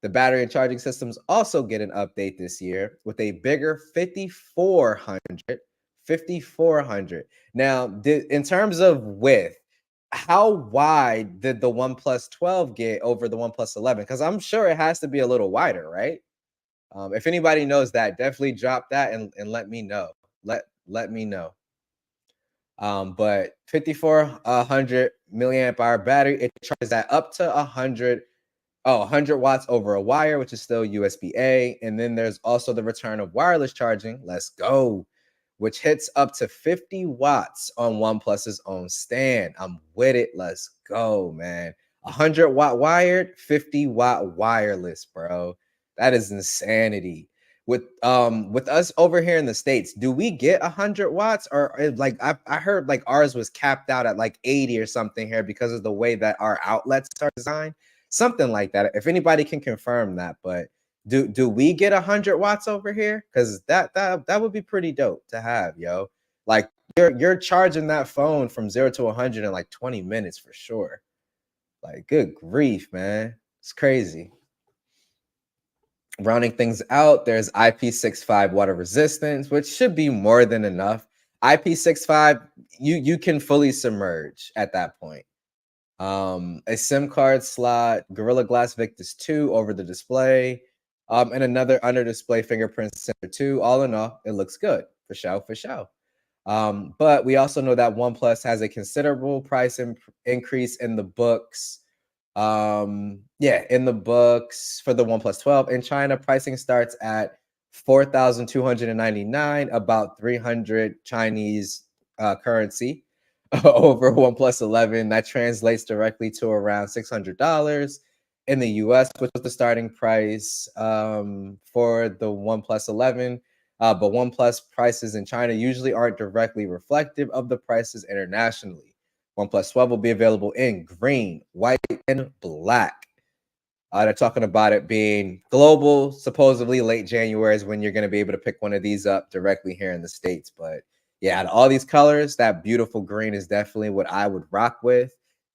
The battery and charging systems also get an update this year with a bigger 5400. 5400. Now, in terms of width, how wide did the OnePlus 12 get over the OnePlus 11? Because I'm sure it has to be a little wider, right? If anybody knows that, definitely drop that and let me know. Let me know. But 5400 milliamp hour battery, it charges that up to 100 watts over a wire, which is still USB-A. And then there's also the return of wireless charging. Let's go. Which hits up to 50 watts on OnePlus's own stand. I'm with it. Let's go, man. 100-watt wired, 50-watt wireless, bro. That is insanity. With us over here in the States, do we get 100 watts? Or like I heard like ours was capped out at like 80 or something here because of the way that our outlets are designed. Something like that. If anybody can confirm that, but do we get 100 watts over here? Because that would be pretty dope to have, yo. Like you're charging that phone from 0 to 100 in like 20 minutes for sure. Like good grief, man. It's crazy. Rounding things out, there's IP65 water resistance, which should be more than enough. IP65, you can fully submerge at that point. A SIM card slot, Gorilla Glass Victus 2 over the display, and another under display fingerprint sensor 2. All in all, it looks good for show, for show. But we also know that OnePlus has a considerable price increase in the books. In the books for the OnePlus 12 in China, pricing starts at 4,299, about 300 Chinese currency over OnePlus 11. That translates directly to around $600 in the US, which was the starting price for the OnePlus 11. But OnePlus prices in China usually aren't directly reflective of the prices internationally. OnePlus 12 will be available in green, white, and black. They're talking about it being global. Supposedly late January is when you're going to be able to pick one of these up directly here in the States. But yeah, out of all these colors, that beautiful green is definitely what I would rock with.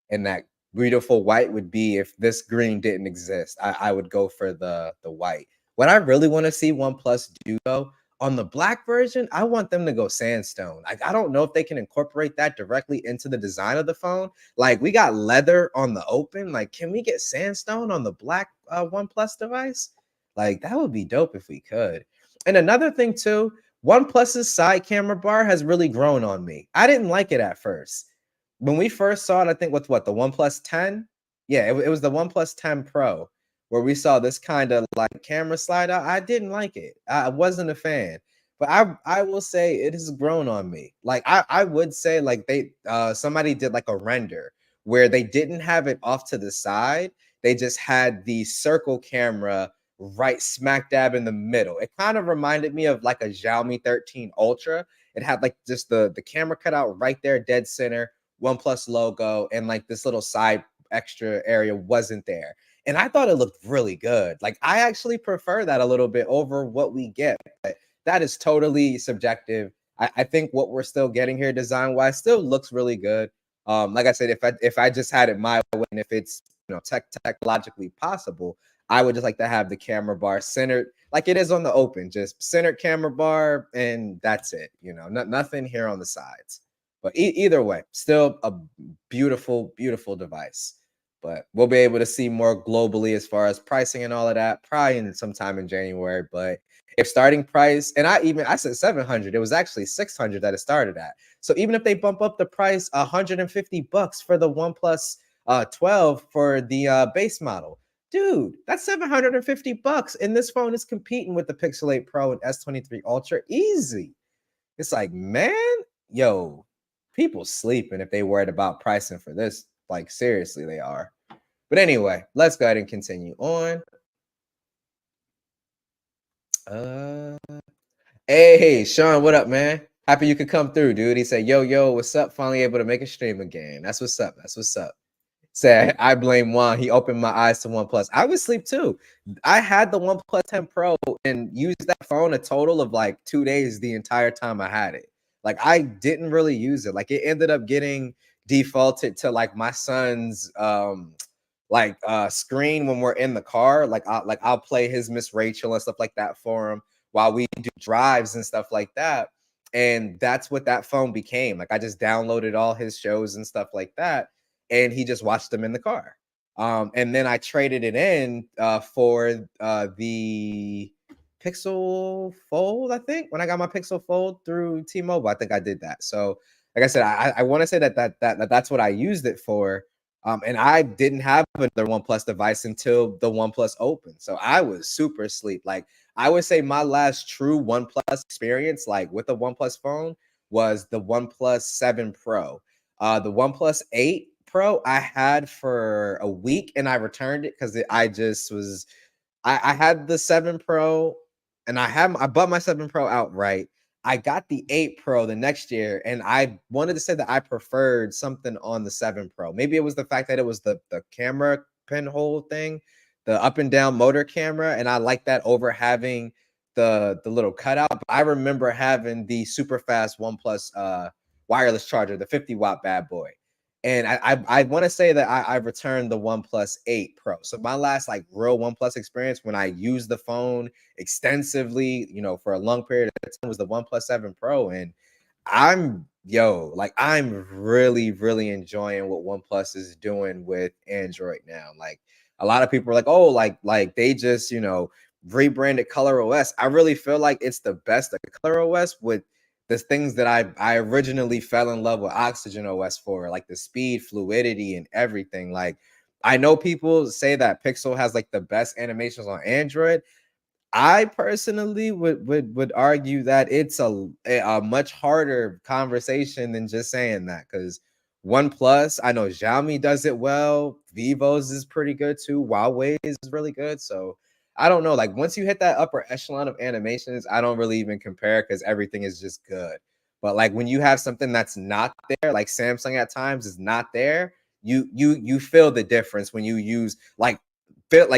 And that beautiful white would be, if this green didn't exist, I would go for the white. What I really want to see OnePlus do, though, on the black version, I want them to go sandstone. Like, I don't know if they can incorporate that directly into the design of the phone. Like, we got leather on the open. Like, can we get sandstone on the black OnePlus device? Like, that would be dope if we could. And another thing too, OnePlus's side camera bar has really grown on me. I didn't like it at first. When we first saw it, I think with what, the OnePlus 10? Yeah, it was the OnePlus 10 Pro where we saw this kind of like camera slide out. I didn't like it. I wasn't a fan. But I will say it has grown on me. Like I would say like they somebody did like a render where they didn't have it off to the side. They just had the circle camera right smack dab in the middle. It kind of reminded me of like a Xiaomi 13 Ultra. It had like just the camera cut out right there, dead center, OnePlus logo, and like this little side extra area wasn't there. And I thought it looked really good. Like I actually prefer that a little bit over what we get. But that is totally subjective. I think what we're still getting here design wise still looks really good. Like I said, if I just had it my way, and if it's technologically possible, I would just like to have the camera bar centered like it is on the open, just centered camera bar, and that's it. Nothing here on the sides. But either way, still a beautiful, beautiful device. But we'll be able to see more globally as far as pricing and all of that, probably in sometime in January. But If starting price, and I said 700, it was actually 600 that it started at. So even if they bump up the price $150 for the OnePlus 12 for the base model, dude, that's $750, and this phone is competing with the Pixel 8 Pro and S23 Ultra easy. It's like, man, yo, people sleeping if they worried about pricing for this. Like, seriously, they are. But anyway, let's go ahead and continue on. Uh, hey, Sean, what up, man? Happy you could come through, dude. He said, yo, what's up? Finally able to make a stream again. That's what's up. That's what's up. Said, I blame Juan. He opened my eyes to OnePlus. I would sleep too. I had the OnePlus 10 Pro and used that phone a total of like 2 days the entire time I had it. Like, I didn't really use it. Like, it ended up getting defaulted to like my son's screen when we're in the car. I'll play his Miss Rachel and stuff like that for him while we do drives and stuff like that. And that's what that phone became. Like, I just downloaded all his shows and stuff like that, and he just watched them in the car. And then I traded it in for the Pixel Fold, I think, when I got my Pixel Fold through T-Mobile. I think I did that. So, like I said, I want to say that's what I used it for. And I didn't have another OnePlus device until the OnePlus opened. So I was super asleep. Like, I would say my last true OnePlus experience, like with a OnePlus phone, was the OnePlus 7 Pro. The OnePlus 8 Pro I had for a week, and I returned it because I just was I had the 7 Pro, and I bought my 7 Pro outright. I got the 8 Pro the next year, and I wanted to say that I preferred something on the 7 Pro. Maybe it was the fact that it was the camera pinhole thing, the up and down motor camera, and I like that over having the little cutout. But I remember having the super fast OnePlus wireless charger, the 50-watt bad boy. And I want to say that I returned the OnePlus 8 Pro. So my last like real OnePlus experience when I used the phone extensively, for a long period of time, was the OnePlus 7 Pro. And I'm really, really enjoying what OnePlus is doing with Android now. Like, a lot of people are like, oh, like they just, rebranded Color OS. I really feel like it's the best of Color OS with the things that I originally fell in love with Oxygen OS for, like the speed, fluidity, and everything. Like, I know people say that Pixel has like the best animations on Android. I personally would argue that it's a much harder conversation than just saying that, because OnePlus, I know Xiaomi does it well, Vivo's is pretty good too, Huawei is really good. So I don't know, like once you hit that upper echelon of animations, I don't really even compare because everything is just good. But like when you have something that's not there, like Samsung at times is not there, you feel the difference when you use like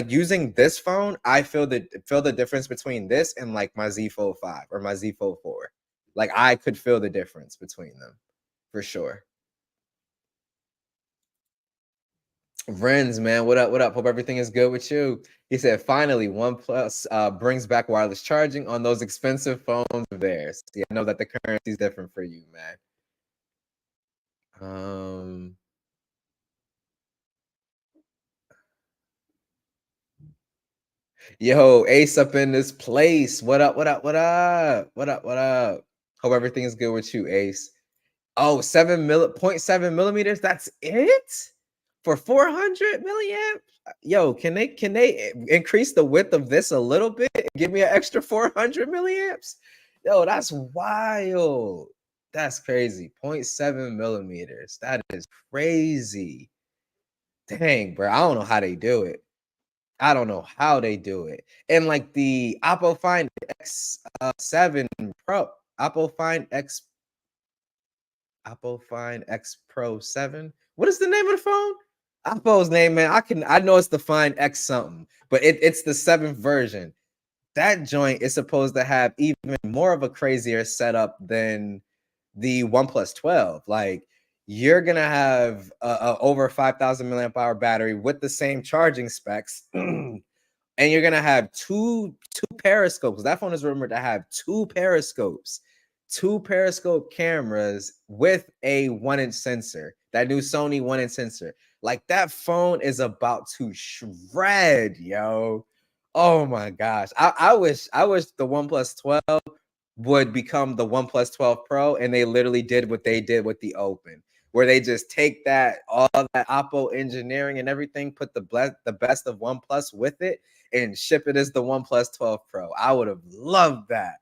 using this phone. I feel the difference between this and like my Z Fold 5 or my Z Fold 4. Like, I could feel the difference between them for sure. Renz, man, what up? What up? Hope everything is good with you. He said, finally, OnePlus brings back wireless charging on those expensive phones of theirs. Yeah, I know that the currency is different for you, man. Yo, Ace up in this place. What up? What up? What up? What up? What up? Hope everything is good with you, Ace. Oh, 0.7 millimeters. That's it for 400 milliamp. Yo, can they increase the width of this a little bit and give me an extra 400 milliamps? Yo, that's wild. That's crazy. 0.7 millimeters. That is crazy. Dang, bro. I don't know how they do it. I don't know how they do it. And like the Oppo Find X7 Pro, Oppo Find X Oppo Find X Pro 7. What is the name of the phone? Oppo's name, man. I know it's the Find X something, but it's the 7th version. That joint is supposed to have even more of a crazier setup than the OnePlus 12. Like, you're gonna have a over 5,000 milliamp hour battery with the same charging specs. And you're gonna have two periscopes. That phone is rumored to have two periscope cameras with a 1-inch sensor. That new Sony 1-inch sensor. Like, that phone is about to shred, yo. Oh my gosh. I wish the OnePlus 12 would become the OnePlus 12 Pro, and they literally did what they did with the Open, where they just take that all that Oppo engineering and everything, put the best of OnePlus with it, and ship it as the OnePlus 12 Pro. I would have loved that.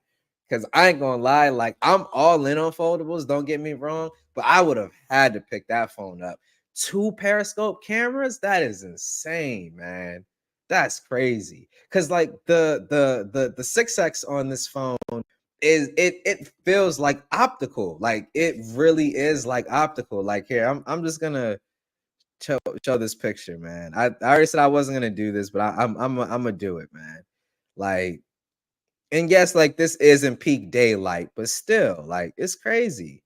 Cause I ain't gonna lie, like I'm all in on foldables, don't get me wrong, but I would have had to pick that phone up. Two periscope cameras, that is insane, man. That's crazy. Cause like the 6X on this phone is it feels like optical. Like it really is like optical. Like here, I'm just gonna show this picture, man. I already said I wasn't gonna do this, but I'm gonna do it, man. Like, and yes, like this isn't peak daylight, but still, like it's crazy.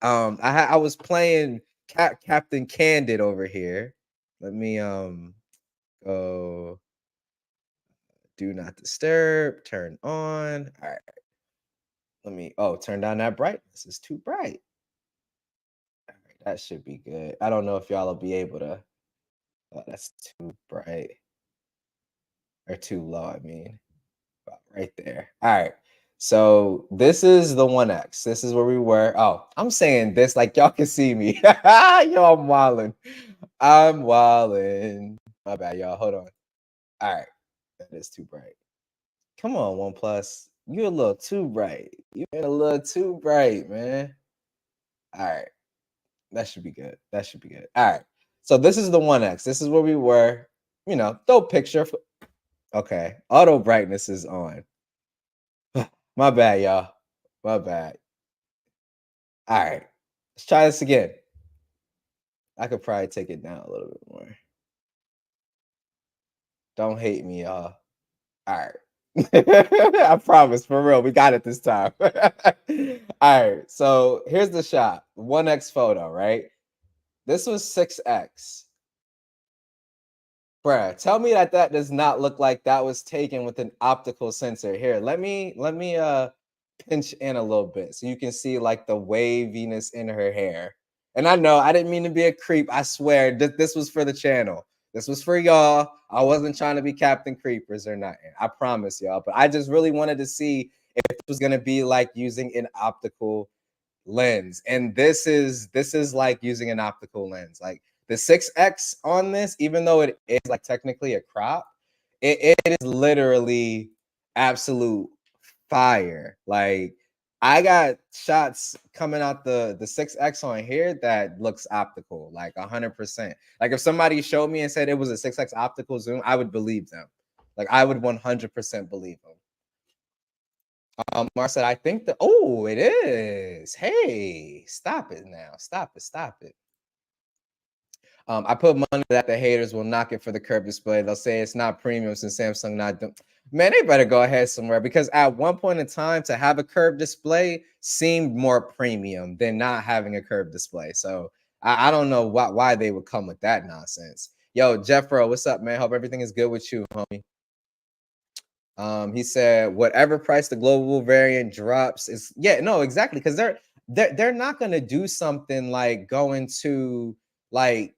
I was playing Captain Candid over here. Let me go do not disturb, turn on. All right. Let me turn down that brightness. It's too bright. All right, that should be good. I don't know if y'all will be able to. Oh, that's too bright or too low, I mean. Right there. All right. So this is the 1X. This is where we were. Oh, I'm saying this like y'all can see me. Yo, I'm wilding. I'm wilding. My bad, y'all. Hold on. All right. That is too bright. Come on, OnePlus. You're a little too bright. You're a little too bright, man. All right. That should be good. That should be good. All right. So this is the 1X. This is where we were. Throw picture. Okay. Auto brightness is on. My bad, y'all. My bad. All right. Let's try this again. I could probably take it down a little bit more. Don't hate me, y'all. All right. I promise, for real, we got it this time. All right. So here's the shot. 1X photo, right? This was 6X. Bruh, tell me that does not look like that was taken with an optical sensor. Here, let me pinch in a little bit so you can see like the waviness in her hair. And I know I didn't mean to be a creep. I swear this was for the channel. This was for y'all. I wasn't trying to be Captain Creepers or nothing. I promise y'all. But I just really wanted to see if it was gonna be like using an optical lens. And this is like using an optical lens. Like the 6X on this, even though it is like technically a crop, it is literally absolute fire. Like I got shots coming out the 6X on here that looks optical, like 100%. Like if somebody showed me and said it was a 6X optical zoom, I would believe them. Like I would 100% believe them. Mar said, I think it is. Hey, stop it now. Stop it. Stop it. I put money that the haters will knock it for the curved display. They'll say it's not premium since Samsung not doing. Man, they better go ahead somewhere because at one point in time, to have a curved display seemed more premium than not having a curved display. So I don't know why they would come with that nonsense. Yo, Jeffro, what's up, man? Hope everything is good with you, homie. He said whatever price the global variant drops is no, exactly, because they're not gonna do something like going to like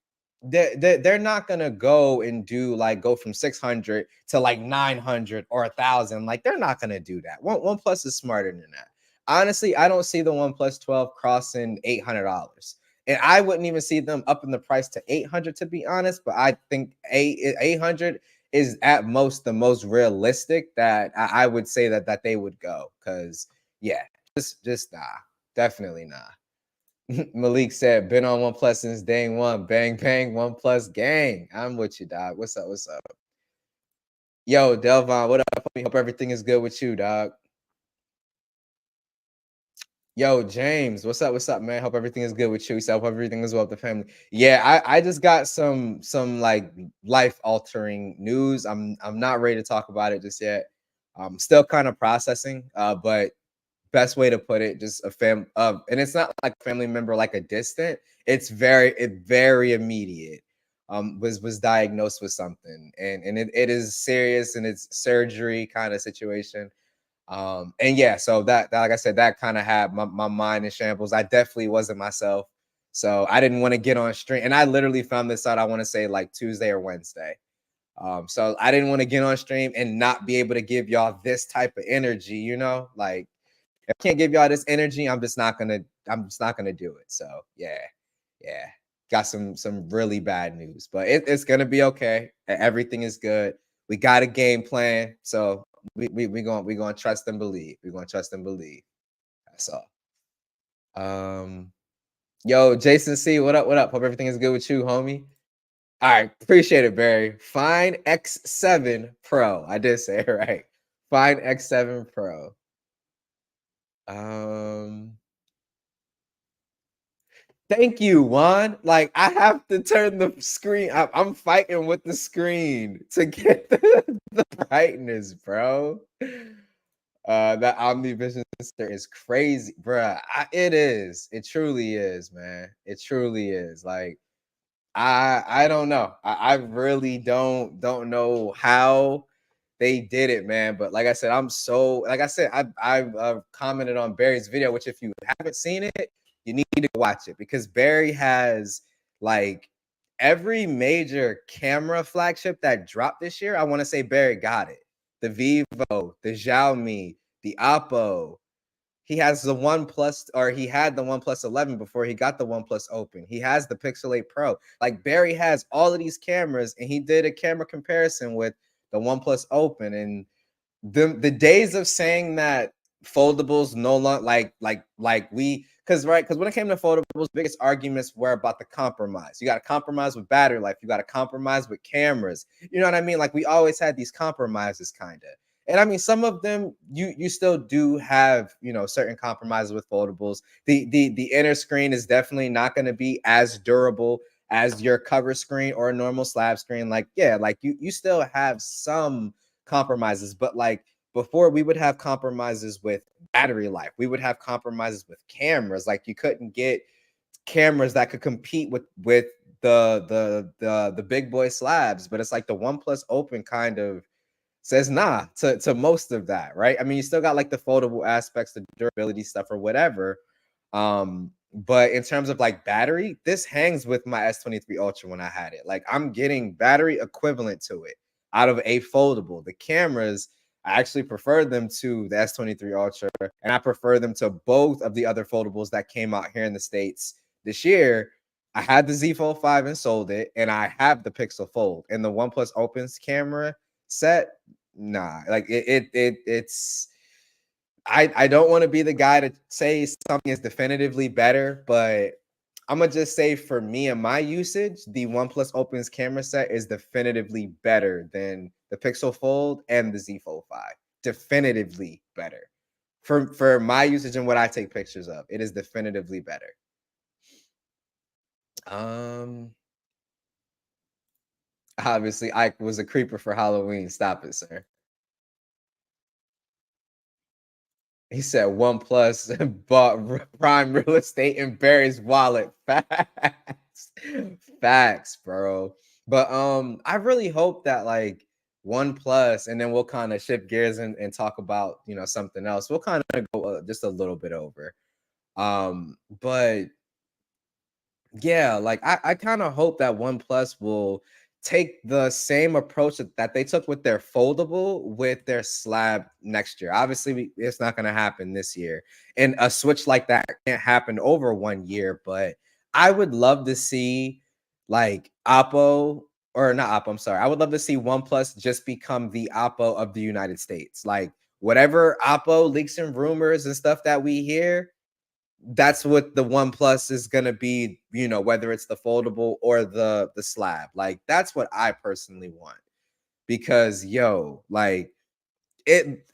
they're not gonna go and do like go from 600 to like 900 or 1,000. Like they're not gonna do that. OnePlus is smarter than that. Honestly, I don't see the OnePlus 12 crossing $800. And I wouldn't even see them up in the price to 800 to be honest, but I think 800 is at most the most realistic that I would say that they would go. Cause yeah, just nah, definitely nah. Malik said, been on OnePlus since day one. Bang bang, OnePlus gang. I'm with you, dog. What's up? What's up? Yo, Delvon, what up? Hope everything is good with you, dog. Yo, James, what's up? What's up, man? Hope everything is good with you. Hope everything is well with the family. Yeah, I just got some like life altering news. I'm not ready to talk about it just yet. I'm still kind of processing. But best way to put it, just a and it's not like a family member, like a distant. It's very immediate. Was diagnosed with something, and it is serious, and it's surgery kind of situation. And yeah, so that like I said, that kind of had my mind in shambles. I definitely wasn't myself. So I didn't want to get on stream. And I literally found this out, I want to say like Tuesday or Wednesday. So I didn't want to get on stream and not be able to give y'all this type of energy, like if I can't give y'all this energy, I'm just not gonna do it. So yeah. Got some really bad news, but it's gonna be okay. Everything is good. We got a game plan. So we gonna trust and believe. We're gonna trust and believe. That's all. Um Yo, Jason C, what up? What up? Hope everything is good with you, homie. All right, appreciate it, Barry. Fine X7 Pro. I did say it right. Fine X7 Pro. Um, Thank you, Juan. Like I have to turn the screen. I'm fighting with the screen to get the brightness, bro. That OmniVision sensor is crazy, bruh. It is. It truly is, man. It truly is. Like I don't know. I really don't know how they did it, man. But like I said, I've commented on Barry's video, which if you haven't seen it, you need to watch it because Barry has like every major camera flagship that dropped this year. I want to say Barry got it. The Vivo, the Xiaomi, the Oppo, he has the One Plus, or he had the One Plus 11 before he got the One Plus Open. He has the Pixel 8 Pro. Like Barry has all of these cameras, and he did a camera comparison with the One Plus Open, and the days of saying that foldables no longer like we because when it came to foldables, biggest arguments were about the compromise. You got to compromise with battery life. You got to compromise with cameras. You know what I mean? Like we always had these compromises, kind of. And I mean, some of them you still do have certain compromises with foldables. The inner screen is definitely not going to be as durable as your cover screen or a normal slab screen. Like yeah, like you still have some compromises, but like before we would have compromises with battery life, we would have compromises with cameras. Like you couldn't get cameras that could compete with the big boy slabs, but it's like the OnePlus Open kind of says nah to most of that, right? I mean, you still got like the foldable aspects, the durability stuff or whatever. But in terms of like battery, this hangs with my S23 Ultra when I had it. Like I'm getting battery equivalent to it out of a foldable. The cameras, I actually prefer them to the S23 Ultra, and I prefer them to both of the other foldables that came out here in the States this year. I had the Z Fold 5 and sold it, and I have the Pixel Fold. And the OnePlus Opens camera set, nah, like it's I don't want to be the guy to say something is definitively better, but I'm gonna just say for me and my usage, the OnePlus Opens camera set is definitively better than the Pixel Fold and the Z Fold 5. Definitively better. For my usage and what I take pictures of, it is definitively better. Um Obviously Ike was a creeper for Halloween. Stop it, sir. He said OnePlus bought prime real estate in Barry's wallet. Facts. Facts, bro. But I really hope that like OnePlus, and then we'll kind of shift gears and talk about something else. We'll kind of go just a little bit over. But yeah, like I kind of hope that OnePlus will take the same approach that they took with their foldable with their slab next year. Obviously, it's not going to happen this year, and a switch like that can't happen over 1 year. But I would love to see like Oppo or not Oppo. I'm sorry. I would love to see OnePlus just become the Oppo of the United States. Like whatever Oppo leaks and rumors and stuff that we hear, that's what the One Plus is gonna be, whether it's the foldable or the slab. Like that's what I personally want. Because like it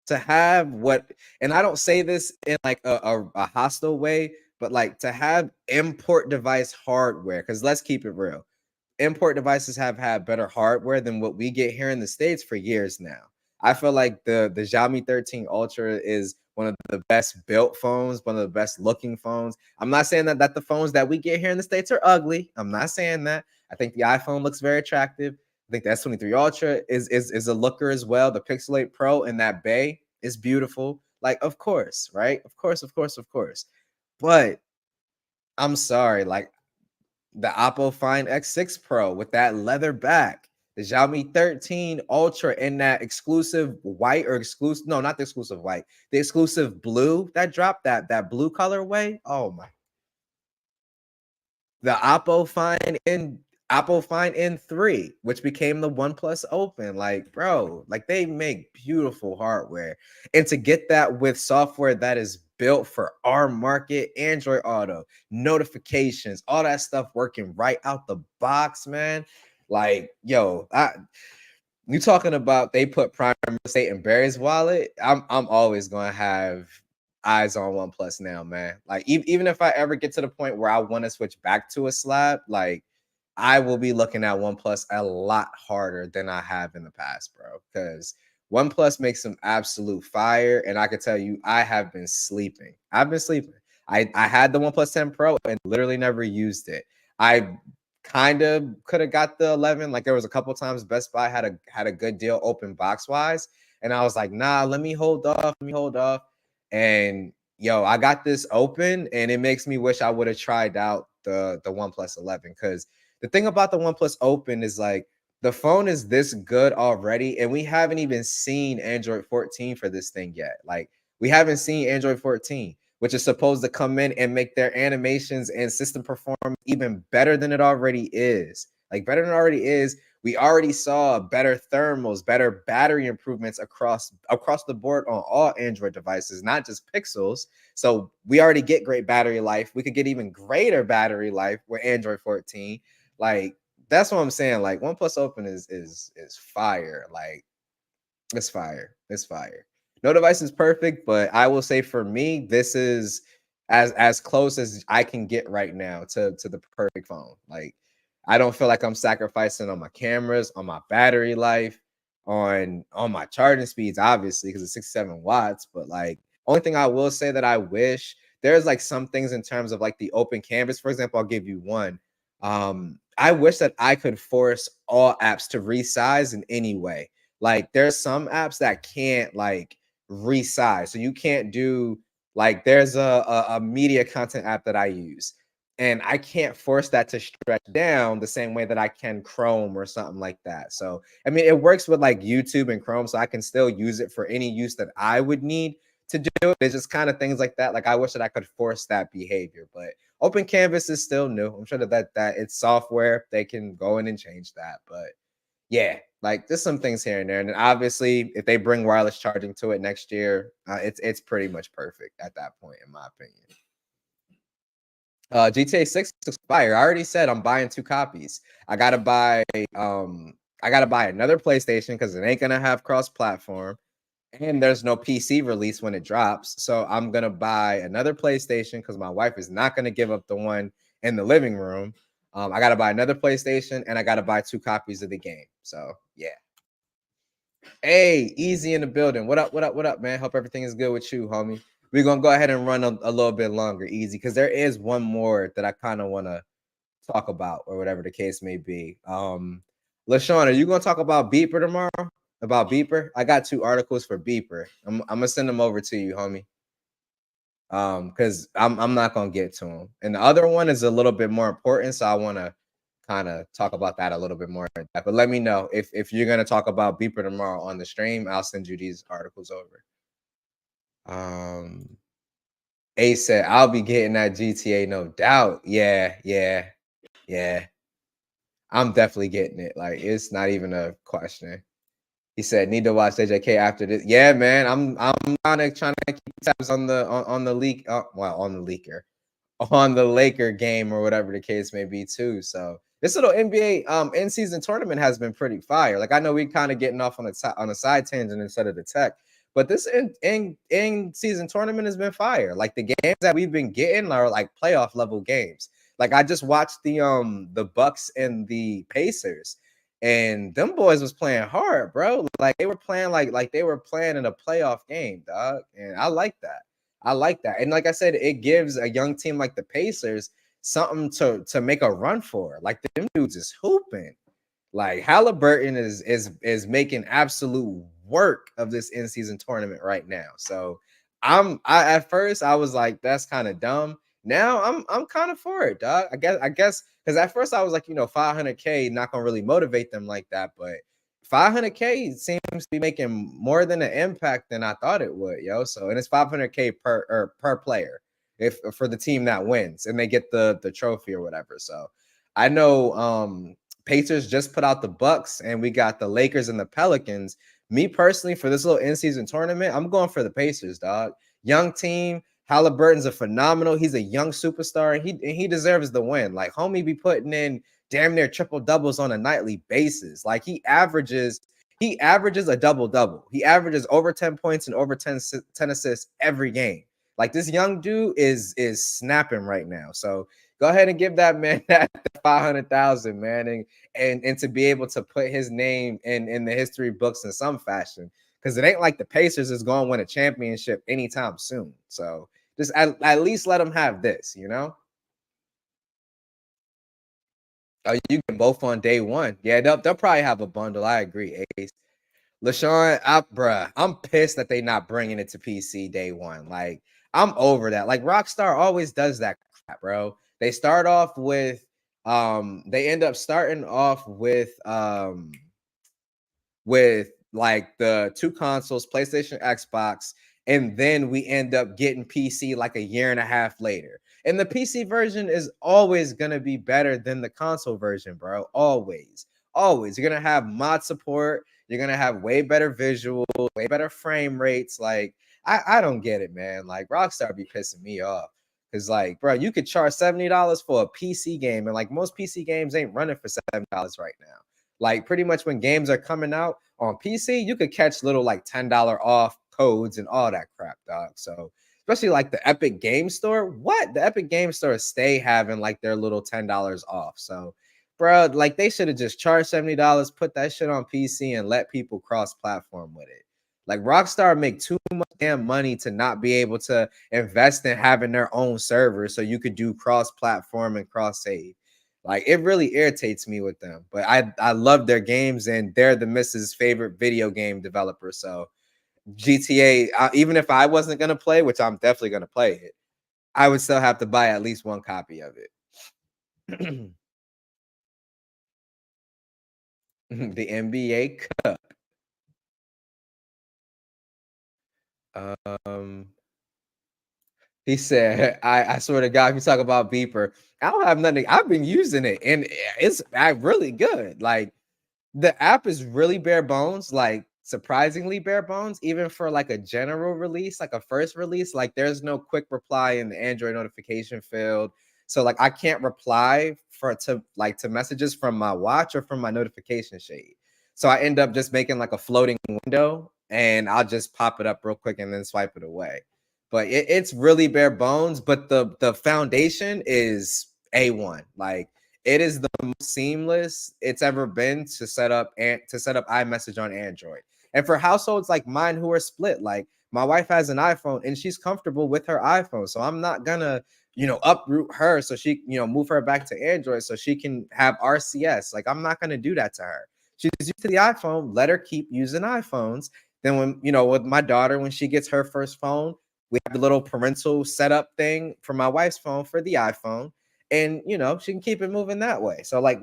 to have what, and I don't say this in like a hostile way, but like to have import device hardware, because let's keep it real, import devices have had better hardware than what we get here in the States for years now. I feel like the Xiaomi 13 Ultra is one of the best built phones, one of the best looking phones. I'm not saying that the phones that we get here in the States are ugly. I'm not saying that. I think the iPhone looks very attractive. I think the S23 Ultra is a looker as well. The Pixel 8 Pro and that Bay is beautiful. Like, of course, right? Of course, of course, of course. But I'm sorry, like the Oppo Find X6 Pro with that leather back, The Xiaomi 13 Ultra in that exclusive white or exclusive, no, not the exclusive white, the exclusive blue that dropped, that blue colorway. Oh my, the Oppo Find N3, which became the OnePlus Open. Like, bro, like they make beautiful hardware. And to get that with software that is built for our market, Android Auto, notifications, all that stuff working right out the box, man. Like, yo, you talking about they put prime estate in Barry's wallet? I'm always gonna have eyes on OnePlus now, man. Like even if I ever get to the point where I want to switch back to a slab, like I will be looking at OnePlus a lot harder than I have in the past, bro. Because OnePlus makes some absolute fire, and I can tell you, I have been sleeping. I've been sleeping. I had the OnePlus 10 Pro and literally never used it. I kind of could have got the 11. Like there was a couple times Best Buy had a good deal open box wise, and I was like, nah, let me hold off. Let me hold off. And yo, I got this open, and it makes me wish I would have tried out the OnePlus 11 because the thing about the OnePlus Open is like the phone is this good already, and we haven't even seen Android 14 for this thing yet. Like we haven't seen Android 14, which is supposed to come in and make their animations and system performance even better than it already is. Like better than it already is. We already saw better thermals, better battery improvements across the board on all Android devices, not just Pixels. So we already get great battery life. We could get even greater battery life with Android 14. Like that's what I'm saying. Like OnePlus Open is fire. Like it's fire. It's fire. No device is perfect, but I will say for me, this is as close as I can get right now to the perfect phone. Like I don't feel like I'm sacrificing on my cameras, on my battery life, on my charging speeds, obviously, because it's 67 watts. But like only thing I will say that I wish there's like some things in terms of like the open canvas. For example, I'll give you one. I wish that I could force all apps to resize in any way. Like there's some apps that can't like resize. So you can't do like there's a media content app that I use. And I can't force that to stretch down the same way that I can Chrome or something like that. So I mean it works with like YouTube and Chrome, so I can still use it for any use that I would need to do it. It's just kind of things like that. Like I wish that I could force that behavior, but Open Canvas is still new. I'm sure that it's software. They can go in and change that. But yeah, like there's some things here and there. And then obviously, if they bring wireless charging to it next year, it's pretty much perfect at that point, in my opinion. GTA 6 expire. I already said I'm buying 2 copies. I gotta buy I gotta buy another PlayStation because it ain't gonna have cross-platform. And there's no PC release when it drops. So I'm gonna buy another PlayStation because my wife is not gonna give up the one in the living room. I gotta buy another PlayStation and I gotta buy 2 copies of the game. So yeah. Hey, easy in the building. What up? What up? What up, man? Hope everything is good with you, homie. We're gonna go ahead and run a little bit longer, easy, because there is one more that I kind of want to talk about, or whatever the case may be. LaShawn, are you gonna talk about Beeper tomorrow? About Beeper? I got 2 articles for Beeper. I'm gonna send them over to you, homie. Because I'm not gonna get to them. And the other one is a little bit more important, so I want to kind of talk about that a little bit more. But let me know if you're gonna talk about Beeper tomorrow on the stream. I'll send you these articles over. Um, A said I'll be getting that GTA, no doubt. Yeah, yeah, yeah. I'm definitely getting it. Like it's not even a question. He said, "Need to watch AJK after this." Yeah, man. I'm kind of trying to keep tabs on the leak. Well, on the leaker, on the Laker game or whatever the case may be too. So this little NBA in season tournament has been pretty fire. Like I know we kind of getting off on a side tangent instead of the tech, but this in season tournament has been fire. Like the games that we've been getting are like playoff level games. Like I just watched the Bucks and the Pacers, and them boys was playing hard, bro. Like they were playing like they were playing in a playoff game, dog. And I like that. I like that. And like I said, it gives a young team like the Pacers something to make a run for. Like them dudes is hooping. Like Halliburton is making absolute work of this in-season tournament right now. So I at first I was like, that's kind of dumb. Now I'm kind of for it, dog. I guess because at first I was like, 500K not gonna really motivate them like that, but 500K seems to be making more than an impact than I thought it would, yo. So and it's 500K per player if for the team that wins and they get the trophy or whatever. So I know Pacers just put out the Bucks and we got the Lakers and the Pelicans. Me personally, for this little in-season tournament, I'm going for the Pacers, dog. Young team. Halliburton's a phenomenal. He's a young superstar, and he deserves the win. Like homie be putting in damn near triple doubles on a nightly basis. Like he averages a double double. He averages over 10 points and over 10 assists every game. Like this young dude is snapping right now. So go ahead and give that man that 500,000, man, and to be able to put his name in the history books in some fashion. Because it ain't like the Pacers is going to win a championship anytime soon. So just at least let them have this, you know? Oh, you can both on day one. Yeah, they'll probably have a bundle. I agree, Ace. LaShawn, bruh, I'm pissed that they not bringing it to PC day one. Like, I'm over that. Like, Rockstar always does that crap, bro. They end up starting off with like the two consoles, PlayStation, Xbox, and then we end up getting PC like a year and a half later. And the PC version is always going to be better than the console version, bro. Always. Always. You're going to have mod support. You're going to have way better visuals, way better frame rates. Like, I don't get it, man. Like, Rockstar be pissing me off. Cause like, bro, you could charge $70 for a PC game, and like most PC games ain't running for $7 right now. Like pretty much when games are coming out on PC, you could catch little like $10 off codes and all that crap, dog. So especially like the Epic Game Store, what the Epic Game Store stay having like their little $10 off. So, bro, like they should have just charged $70, put that shit on PC, and let people cross-platform with it. Like Rockstar make too much damn money to not be able to invest in having their own server so you could do cross-platform and cross-save. Like it really irritates me with them, but I love their games and they're the missus' favorite video game developer. So GTA, even if I wasn't gonna play, which I'm definitely gonna play it, I would still have to buy at least one copy of it. The NBA Cup. Um, he said, I swear to God, if you talk about Beeper, I don't have nothing. I've been using it and it's really good. Like the app is really bare bones, like surprisingly bare bones, even for like a general release, like a first release. Like there's no quick reply in the Android notification field. So like I can't reply to messages from my watch or from my notification shade. So I end up just making like a floating window and I'll just pop it up real quick and then swipe it away. But it's really bare bones, but the foundation is A1. Like it is the most seamless it's ever been to set up iMessage on Android. And for households like mine who are split, like my wife has an iPhone and she's comfortable with her iPhone. So I'm not gonna, uproot her so she, move her back to Android so she can have RCS. Like I'm not gonna do that to her. She's used to the iPhone, let her keep using iPhones. Then when, with my daughter, when she gets her first phone, we have the little parental setup thing for my wife's phone for the iPhone and she can keep it moving that way. So like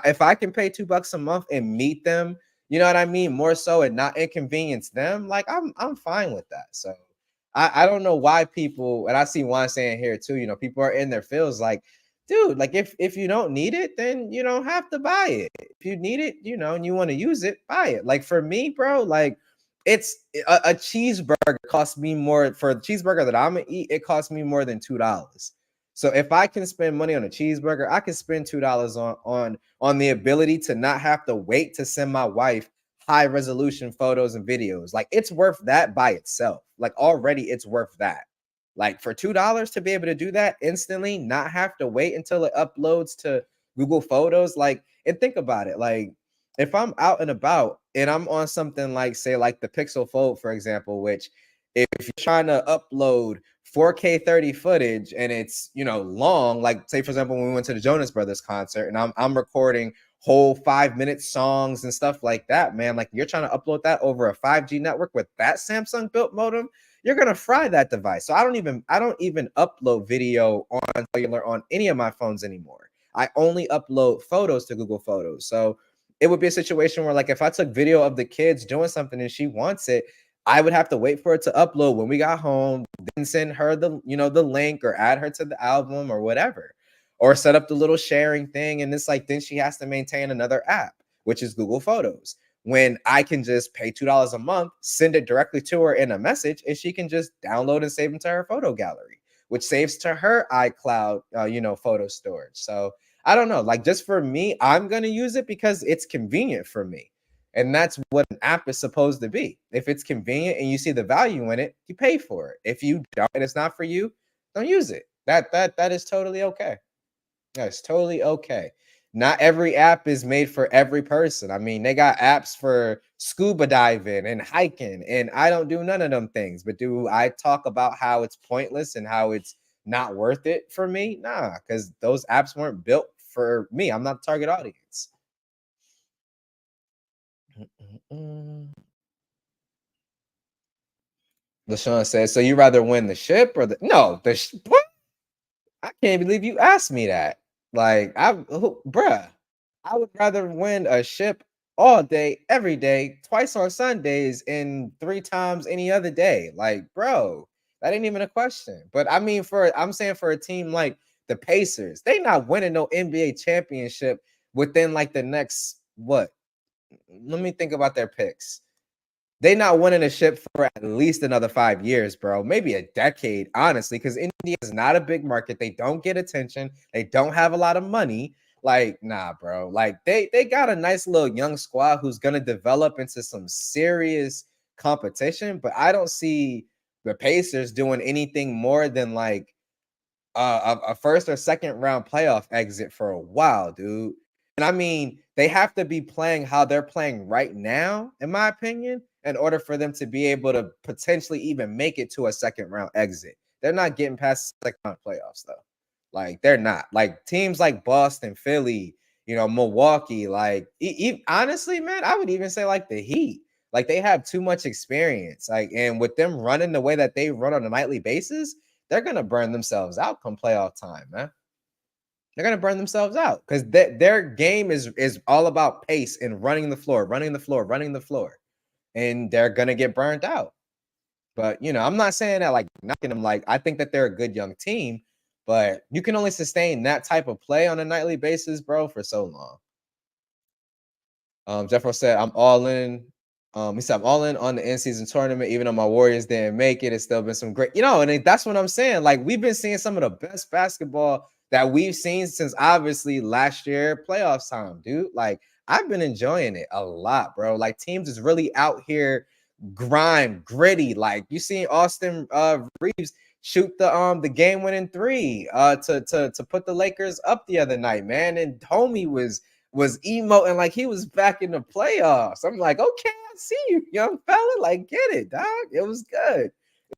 if I can pay $2 a month and meet them, you know what I mean, more so and not inconvenience them, like I'm fine with that. So I don't know why people, and I see Juan saying here too, people are in their feels like, dude, like if you don't need it, then you don't have to buy it. If you need it, and you want to use it, buy it. Like for me, bro, like it's a cheeseburger costs me more for the cheeseburger that I'm gonna eat. It costs me more than $2. So if I can spend money on a cheeseburger, I can spend $2 on the ability to not have to wait to send my wife high resolution photos and videos. Like it's worth that by itself. Like already it's worth that. Like for $2 to be able to do that instantly, not have to wait until it uploads to Google Photos. Like, and think about it. Like if I'm out and about and I'm on something like say like the Pixel Fold, for example, which if you're trying to upload 4K 30 footage and it's long, like say for example when we went to the Jonas Brothers concert and I'm recording whole 5-minute songs and stuff like that, man, like you're trying to upload that over a 5G network with that Samsung built modem, you're gonna fry that device. So I don't even upload video on cellular on any of my phones anymore. I only upload photos to Google Photos. So it would be a situation where, like, if I took video of the kids doing something and she wants it, I would have to wait for it to upload when we got home, then send her the, the link, or add her to the album or whatever, or set up the little sharing thing. And it's like, then she has to maintain another app, which is Google Photos. When I can just pay $2 a month, send it directly to her in a message, and she can just download and save into her photo gallery, which saves to her iCloud, photo storage. So I don't know, like, just for me, I'm gonna use it because it's convenient for me. And that's what an app is supposed to be. If it's convenient and you see the value in it, you pay for it. If you don't and it's not for you, don't use it. That is totally okay. That's totally okay. Not every app is made for every person. I mean, they got apps for scuba diving and hiking, and I don't do none of them things. But do I talk about how it's pointless and how it's not worth it for me? Nah, because those apps weren't built for me. I'm not the target audience. LaShawn says, so you rather win the ship or the no, what? I can't believe you asked me that. Like, bruh, I would rather win a ship all day, every day, twice on Sundays, and 3 times any other day. Like, bro, that ain't even a question. But I mean, I'm saying for a team like the Pacers, they not winning no NBA championship within like the next what? Let me think about their picks. They not winning a ship for at least another 5 years, bro. Maybe a decade, honestly, because India is not a big market. They don't get attention. They don't have a lot of money. Like, nah, bro. Like, they got a nice little young squad who's gonna develop into some serious competition, but I don't see the Pacers doing anything more than like a first or second round playoff exit for a while, dude. And I mean, they have to be playing how they're playing right now, in my opinion, in order for them to be able to potentially even make it to a second round exit. They're not getting past the second round playoffs, though. Like, they're not. Like, teams like Boston, Philly, Milwaukee, like, honestly, man, I would even say like the Heat. Like, they have too much experience. Like, and with them running the way that they run on a nightly basis, they're gonna burn themselves out come playoff time, man. They're gonna burn themselves out because their game is all about pace and running the floor, running the floor, running the floor, and they're gonna get burned out. But I'm not saying that like knocking them. Like, I think that they're a good young team, but you can only sustain that type of play on a nightly basis, bro, for so long. Jeffro said, I'm all in. He said, I'm all in on the in-season tournament, even though my Warriors didn't make it. It's still been some great, and that's what I'm saying. Like, we've been seeing some of the best basketball that we've seen since obviously last year playoffs time, dude. Like, I've been enjoying it a lot, bro. Like, teams is really out here grind, gritty. Like, you seen Austin Reeves shoot the game-winning three to put the Lakers up the other night, man. And homie was emoting like he was back in the playoffs. I'm like, okay, I see you, young fella. Like, get it, dog. It was good.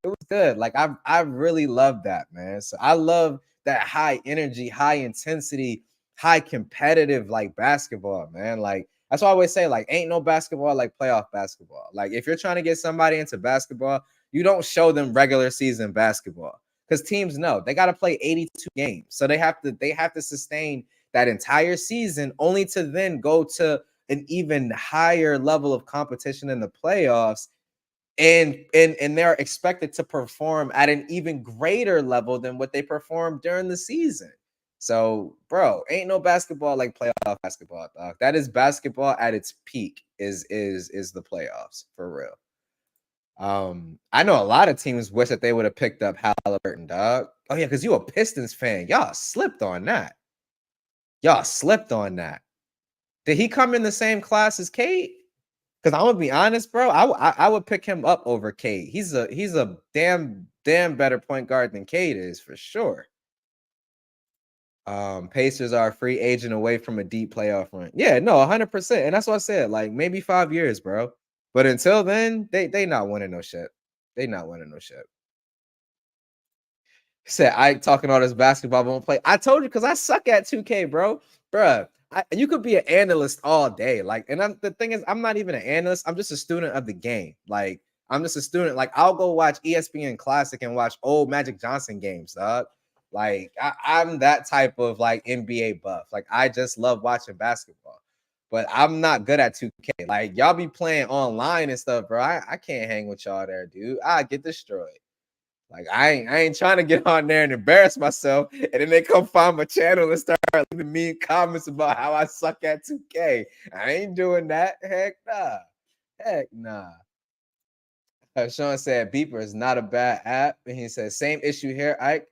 It was good. Like, I really love that, man. So I love that high energy, high intensity, high competitive like basketball, man. Like, that's why I always say, like, ain't no basketball like playoff basketball. Like, if you're trying to get somebody into basketball, you don't show them regular season basketball because teams know they got to play 82 games. So they have to sustain that entire season only to then go to an even higher level of competition in the playoffs, and they're expected to perform at an even greater level than what they performed during the season. So, bro, ain't no basketball like playoff basketball, dog. That is basketball at its peak. Is the playoffs for real? I know a lot of teams wish that they would have picked up Halliburton, dog. Oh yeah, because you a Pistons fan. Y'all slipped on that. Y'all slipped on that. Did he come in the same class as Cade? Because I'm gonna be honest, bro. I would pick him up over Cade. He's a damn better point guard than Cade is for sure. Pacers are a free agent away from a deep playoff run. Yeah, no, 100%. And that's what I said. Like, maybe 5 years, bro. But until then, they not winning no shit. They not winning no shit. He said, I talking all this basketball, won't play. I told you because I suck at 2K, bro. Bruh, you could be an analyst all day. Like, and the thing is, I'm not even an analyst. I'm just a student of the game. Like, I'm just a student. Like I'll go watch ESPN Classic and watch old Magic Johnson games, dog. Like I'm that type of like NBA buff. Like I just love watching basketball, but I'm not good at 2K. Like y'all be playing online and stuff, bro. I can't hang with y'all there, dude. I get destroyed. Like I ain't trying to get on there and embarrass myself, and then they come find my channel and start leaving mean comments about how I suck at 2K. I ain't doing that. Heck nah. Heck nah. Sean said Beeper is not a bad app, and he said same issue here. I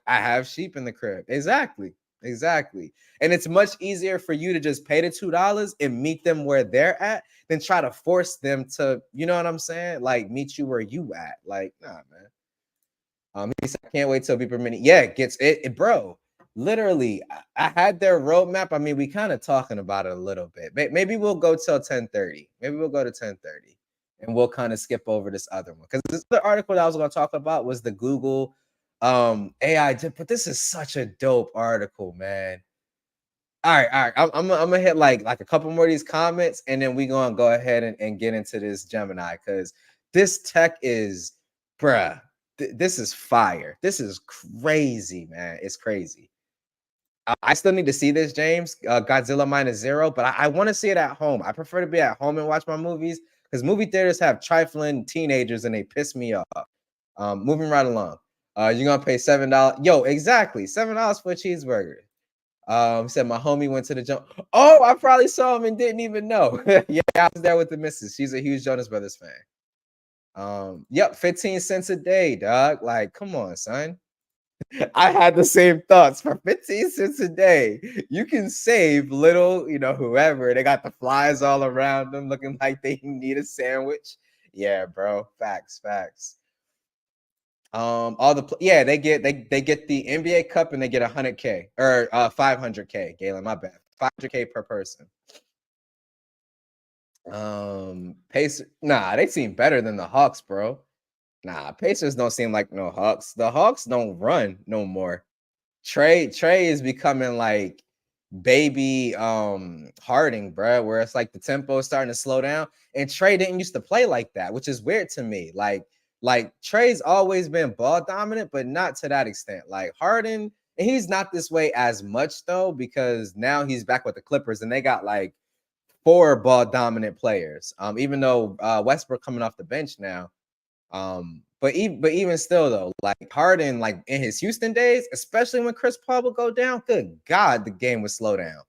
have sheep in the crib. Exactly, exactly. And it's much easier for you to just pay the $2 and meet them where they're at than try to force them to, you know what I'm saying? Like meet you where you at. Like, nah, man. He said, I can't wait till Beeper Mini. Yeah, it gets it, bro. Literally, I had their roadmap. I mean, we kind of talking about it a little bit. Maybe we'll go till 10:30. Maybe we'll go to 10:30, and we'll kind of skip over this other one because this other article that I was going to talk about was the Google AI. But this is such a dope article, man. All right. I'm gonna hit like a couple more of these comments, and then we gonna go ahead and get into this Gemini because this tech is, bruh. This is fire. This is crazy, man. It's crazy. I still need to see this, James. Godzilla minus zero, but I want to see it at home. I prefer to be at home and watch my movies because movie theaters have trifling teenagers and they piss me off. Moving right along. You're gonna pay $7. Yo, exactly. $7 for a cheeseburger. Said my homie went to the jump. Oh, I probably saw him and didn't even know. Yeah, I was there with the missus. She's a huge Jonas Brothers fan. Yep, 15 cents a day, dog. Like, come on, son. I had the same thoughts. For 15 cents a day, you can save little, whoever. They got the flies all around them looking like they need a sandwich. Yeah, bro. Facts. All the they get the NBA Cup and they get 100K or 500K. Galen, my bad. 500K per person. Pacers, nah, they seem better than the Hawks, bro. Nah, Pacers don't seem like no Hawks. The Hawks don't run no more. Trey is becoming like baby Harding, bro, where it's like the tempo is starting to slow down. And Trey didn't used to play like that, which is weird to me. Like Trey's always been ball dominant, but not to that extent. Like Harden, and he's not this way as much though, because now he's back with the Clippers and they got like 4 ball dominant players. Even though Westbrook coming off the bench now. But even still though, like Harden, like in his Houston days, especially when Chris Paul would go down, good God, the game would slow down.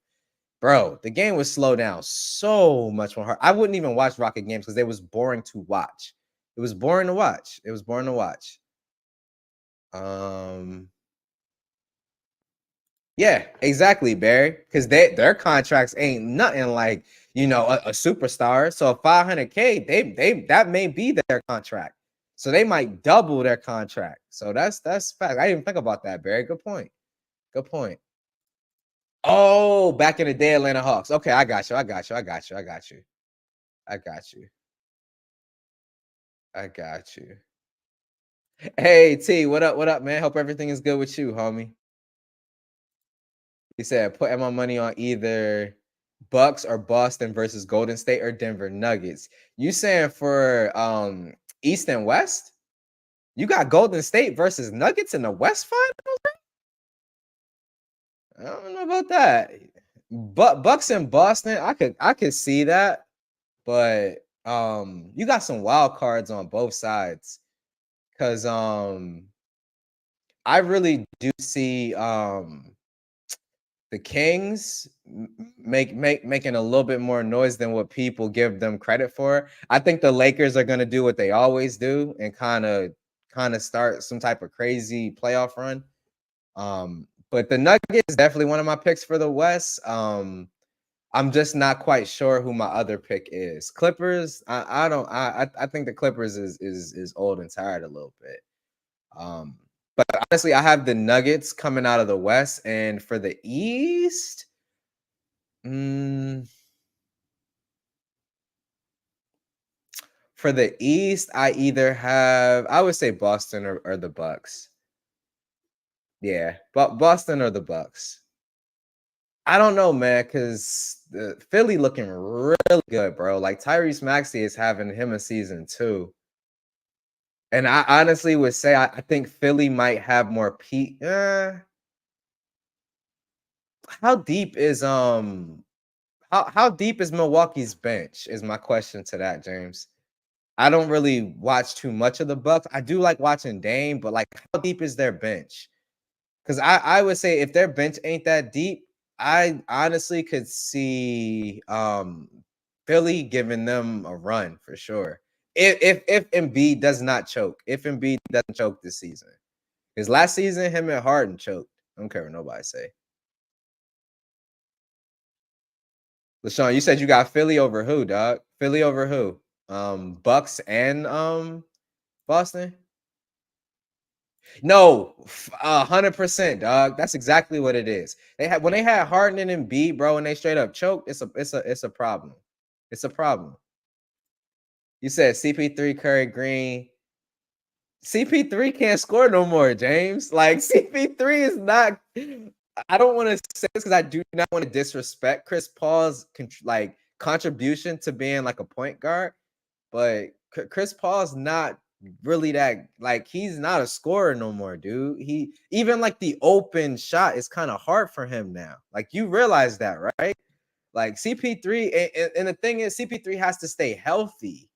Bro, the game would slow down so much more hard. I wouldn't even watch Rocket games because they was boring to watch. It was boring to watch. Yeah, exactly, Barry. Because their contracts ain't nothing like a superstar. So 500K, they that may be their contract. So they might double their contract. So that's fact. I didn't even think about that, Barry. Good point. Oh, back in the day, Atlanta Hawks. Okay, I got you. Hey T, what up, man? Hope everything is good with you, homie. He said, putting my money on either Bucks or Boston versus Golden State or Denver Nuggets. You saying for East and West? You got Golden State versus Nuggets in the West Finals? I don't know about that. But Bucks and Boston, I could see that, but you got some wild cards on both sides. Cause I really do see the Kings making a little bit more noise than what people give them credit for. I think the Lakers are going to do what they always do and kind of start some type of crazy playoff run. But the Nuggets definitely one of my picks for the West. I'm just not quite sure who my other pick is. Clippers. I think the Clippers is old and tired a little bit. But honestly, I have the Nuggets coming out of the West, and for the East, I either have, I would say Boston or the Bucks. Yeah, but Boston or the Bucks. I don't know, man, because Philly looking really good, bro. Like Tyrese Maxey is having him a season too. And I honestly would say I think Philly might have more how deep is how deep is Milwaukee's bench is my question to that, James. I don't really watch too much of the Bucks. I do like watching Dame, but like how deep is their bench? Because I would say if their bench ain't that deep, I honestly could see Philly giving them a run for sure. If Embiid does not choke, if Embiid doesn't choke this season. Because last season him and Harden choked. I don't care what nobody say. LaShawn, you said you got Philly over who, dog? Philly over who? Bucks and Boston? No, 100%, dog. That's exactly what it is. They had when they had Harden and Embiid, bro, and they straight up choked. It's a problem. It's a problem. You said CP3, Curry, Green. CP3 can't score no more, James. Like CP3 is not. I don't want to say this because I do not want to disrespect Chris Paul's like contribution to being like a point guard, but Chris Paul's not really that like he's not a scorer no more, dude. He even like the open shot is kind of hard for him now. Like you realize that, right? Like CP3 and the thing is CP3 has to stay healthy.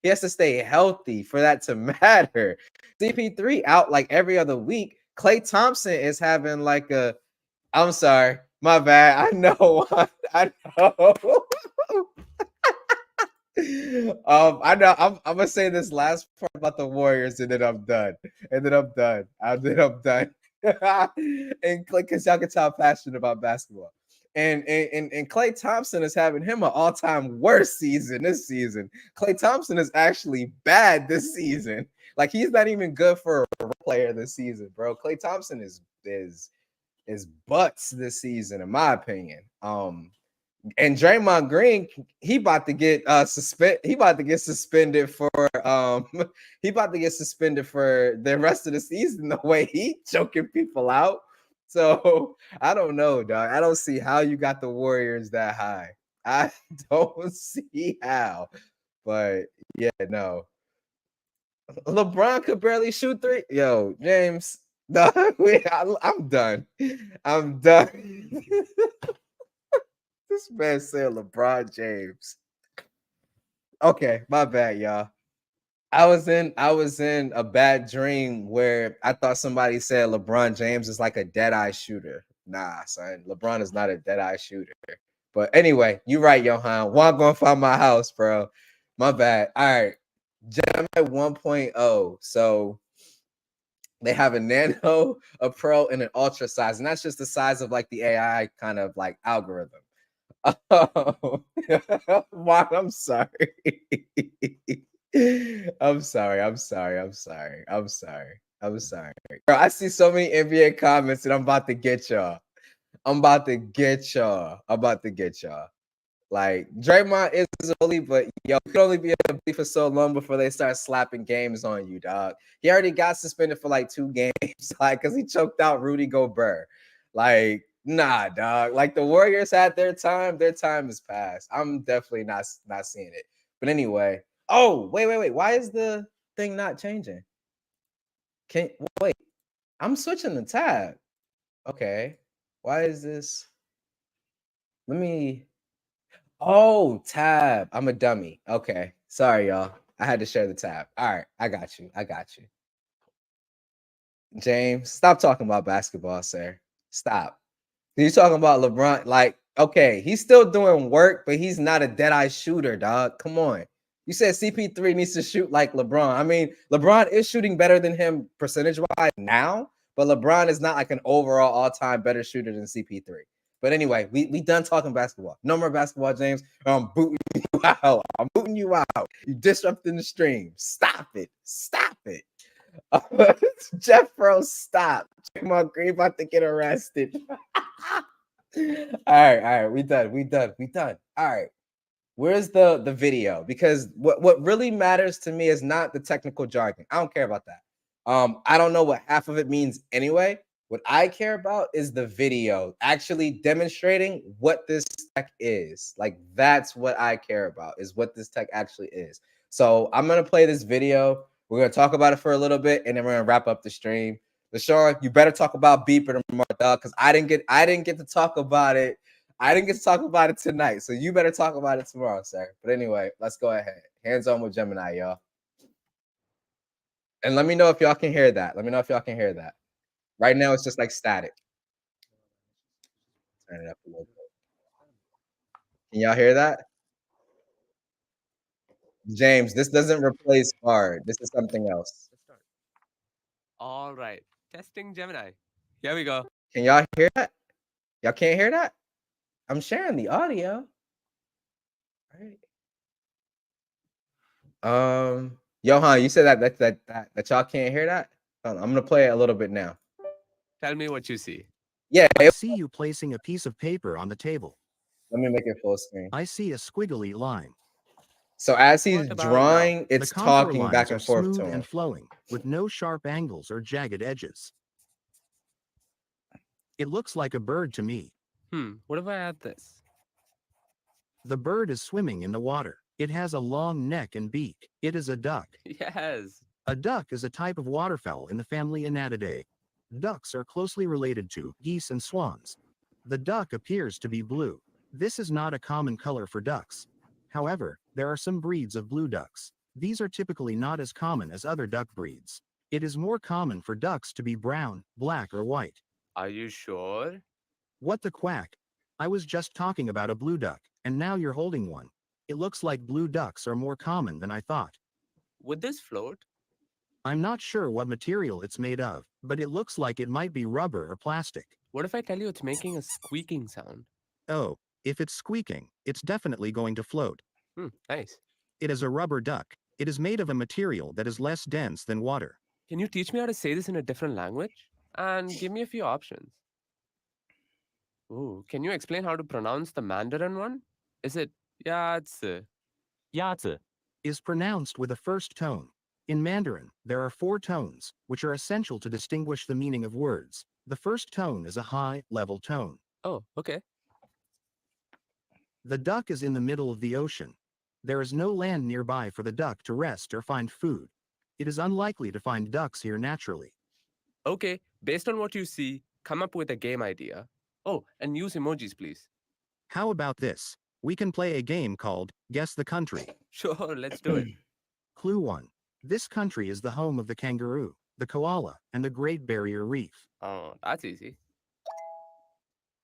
He has to stay healthy for that to matter. CP3 out like every other week. Klay Thompson is having like a I'm sorry, my bad. I know. I know. I know. I'm gonna say this last part about the Warriors, and then I'm done. And then I'm done. I'm done. And because y'all can tell I'm passionate about basketball. And Klay Thompson is having him an all-time worst season this season. Klay Thompson is actually bad this season. Like he's not even good for a role player this season, bro. Klay Thompson is butts this season, in my opinion. And Draymond Green, he about to get he about to get suspended for he about to get suspended for the rest of the season the way he choking people out. So I don't know, dog. I don't see how you got the Warriors that high. I don't see how. But yeah, no. LeBron could barely shoot three. Yo, James, no, I'm done. I'm done. This man said LeBron James. Okay, my bad, y'all. I was in a bad dream where I thought somebody said LeBron James is like a dead eye shooter. Nah, son, LeBron is not a dead eye shooter. But anyway, you're right, Johan. Well, I'm gonna find my house, bro. My bad. All right, Gem at 1.0. So they have a nano, a pro, and an ultra size, and that's just the size of like the AI kind of like algorithm. Oh, Juan, I'm sorry. I'm sorry. I'm sorry. I'm sorry. I'm sorry. I'm sorry. Bro, I see so many NBA comments and I'm about to get y'all. I'm about to get y'all. I'm about to get y'all. Like Draymond is a bully, but yo, you can only be a bully for so long before they start slapping games on you, dog. He already got suspended for like 2 games, like because he choked out Rudy Gobert. Like, nah, dog. Like the Warriors had their time is past. I'm definitely not seeing it. But anyway, oh wait. Why is the thing not changing? Can wait? I'm switching the tab. Okay, why is this? Let me. Oh, tab. I'm a dummy. Okay. Sorry, y'all. I had to share the tab. All right. I got you. I got you. James, stop talking about basketball, sir. Stop. You talking about LeBron? Like, okay, he's still doing work, but he's not a dead eye shooter, dog. Come on. You said CP3 needs to shoot like LeBron. I mean, LeBron is shooting better than him percentage wise now, but LeBron is not like an overall all time better shooter than CP3. But anyway, we done talking basketball. No more basketball, James. I'm booting you out. I'm booting you out. You disrupting the stream. Stop it. Stop it. Jeff Rose, stop. Draymond Green about to get arrested. All right. We done. All right. Where's the video? Because what really matters to me is not the technical jargon. I don't care about that. I don't know what half of it means anyway. What I care about is the video actually demonstrating what this tech is. Like that's what I care about is what this tech actually is. So I'm gonna play this video. We're gonna talk about it for a little bit, and then we're gonna wrap up the stream. LaShawn, you better talk about beeping tomorrow, dog, because I didn't get to talk about it. I didn't get to talk about it tonight, so you better talk about it tomorrow, sir. But anyway, let's go ahead. Hands on with Gemini, y'all. And let me know if y'all can hear that. Let me know if y'all can hear that. Right now, it's just like static. Turn it up a little bit. Can y'all hear that? James, this doesn't replace Bard. This is something else. Let's start. All right. Testing Gemini. Here we go. Can y'all hear that? Y'all can't hear that? I'm sharing the audio. All right. Johan, you said that y'all can't hear that? I'm gonna play it a little bit now. Tell me what you see. Yeah, I see you placing a piece of paper on the table. let me make it full screen. I see a squiggly line. So as he's What about now? drawing, The it's contour talking lines back are and forth to smooth him. and flowing, with no sharp angles or jagged edges. It looks like a bird to me. What if I add this? The bird is swimming in the water. It has a long neck and beak. It is a duck. Yes. A duck is a type of waterfowl in the family Anatidae. Ducks are closely related to geese and swans. The duck appears to be blue. This is not a common color for ducks. However, there are some breeds of blue ducks. These are typically not as common as other duck breeds. It is more common for ducks to be brown, black, or white. Are you sure? What the quack? I was just talking about a blue duck, and now you're holding one. It looks like blue ducks are more common than I thought. Would this float? I'm not sure what material it's made of, but it looks like it might be rubber or plastic. What if I tell you it's making a squeaking sound? Oh, if it's squeaking, it's definitely going to float. Nice. It is a rubber duck. It is made of a material that is less dense than water. Can you teach me how to say this in a different language? And give me a few options. Ooh, can you explain how to pronounce the Mandarin one? Is it Yatsu? Yatsu Is pronounced with a first tone. In Mandarin, there are 4 tones, which are essential to distinguish the meaning of words. The first tone is a high, level tone. Oh, okay. The duck is in the middle of the ocean. There is no land nearby for the duck to rest or find food. It is unlikely to find ducks here naturally. Okay, based on what you see, come up with a game idea. Oh, and use emojis, please. How about this? We can play a game called Guess the Country. Sure, let's do it. Clue 1. This country is the home of the kangaroo, the koala, and the Great Barrier Reef. Oh, that's easy.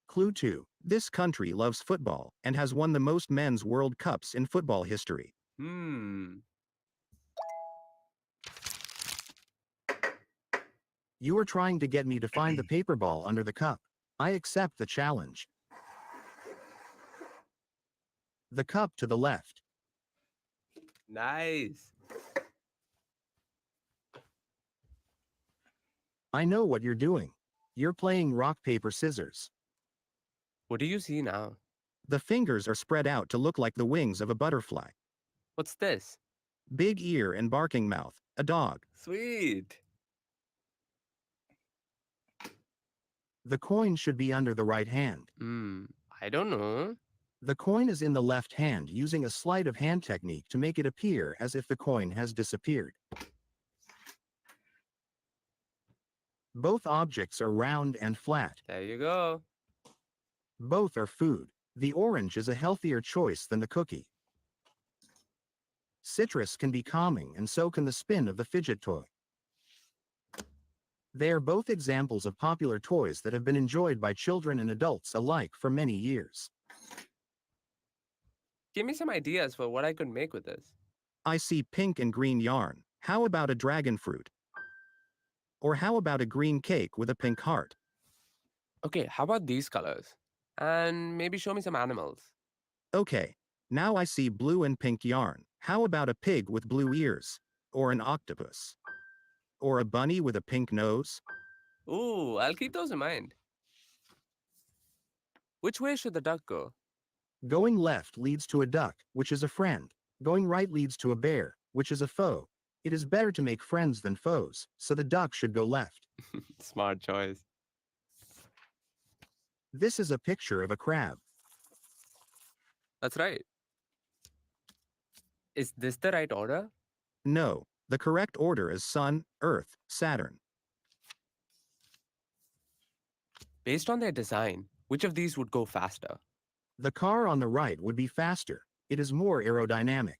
Clue 2. This country loves football and has won the most men's World Cups in football history. You are trying to get me to find the paper ball under the cup. I accept the challenge. The cup to the left. Nice. I know what you're doing. You're playing rock, paper, scissors. What do you see now? The fingers are spread out to look like the wings of a butterfly. What's this? Big ear and barking mouth, a dog. Sweet. The coin should be under the right hand. I don't know. The coin is in the left hand using a sleight of hand technique to make it appear as if the coin has disappeared. Both objects are round and flat. There you go. Both are food. The orange is a healthier choice than the cookie. Citrus can be calming, and so can the spin of the fidget toy. They are both examples of popular toys that have been enjoyed by children and adults alike for many years. Give me some ideas for what I could make with this. I see pink and green yarn. How about a dragon fruit? Or how about a green cake with a pink heart? Okay, how about these colors? And maybe show me some animals. Okay, now I see blue and pink yarn. How about a pig with blue ears? Or an octopus? Or a bunny with a pink nose? Ooh, I'll keep those in mind. Which way should the duck go? Going left leads to a duck, which is a friend. Going right leads to a bear, which is a foe. It is better to make friends than foes, so the duck should go left. Smart choice. This is a picture of a crab. That's right. Is this the right order? No, The correct order is Sun, Earth, Saturn. Based on their design, which of these would go faster? The car on the right would be faster. It is more aerodynamic.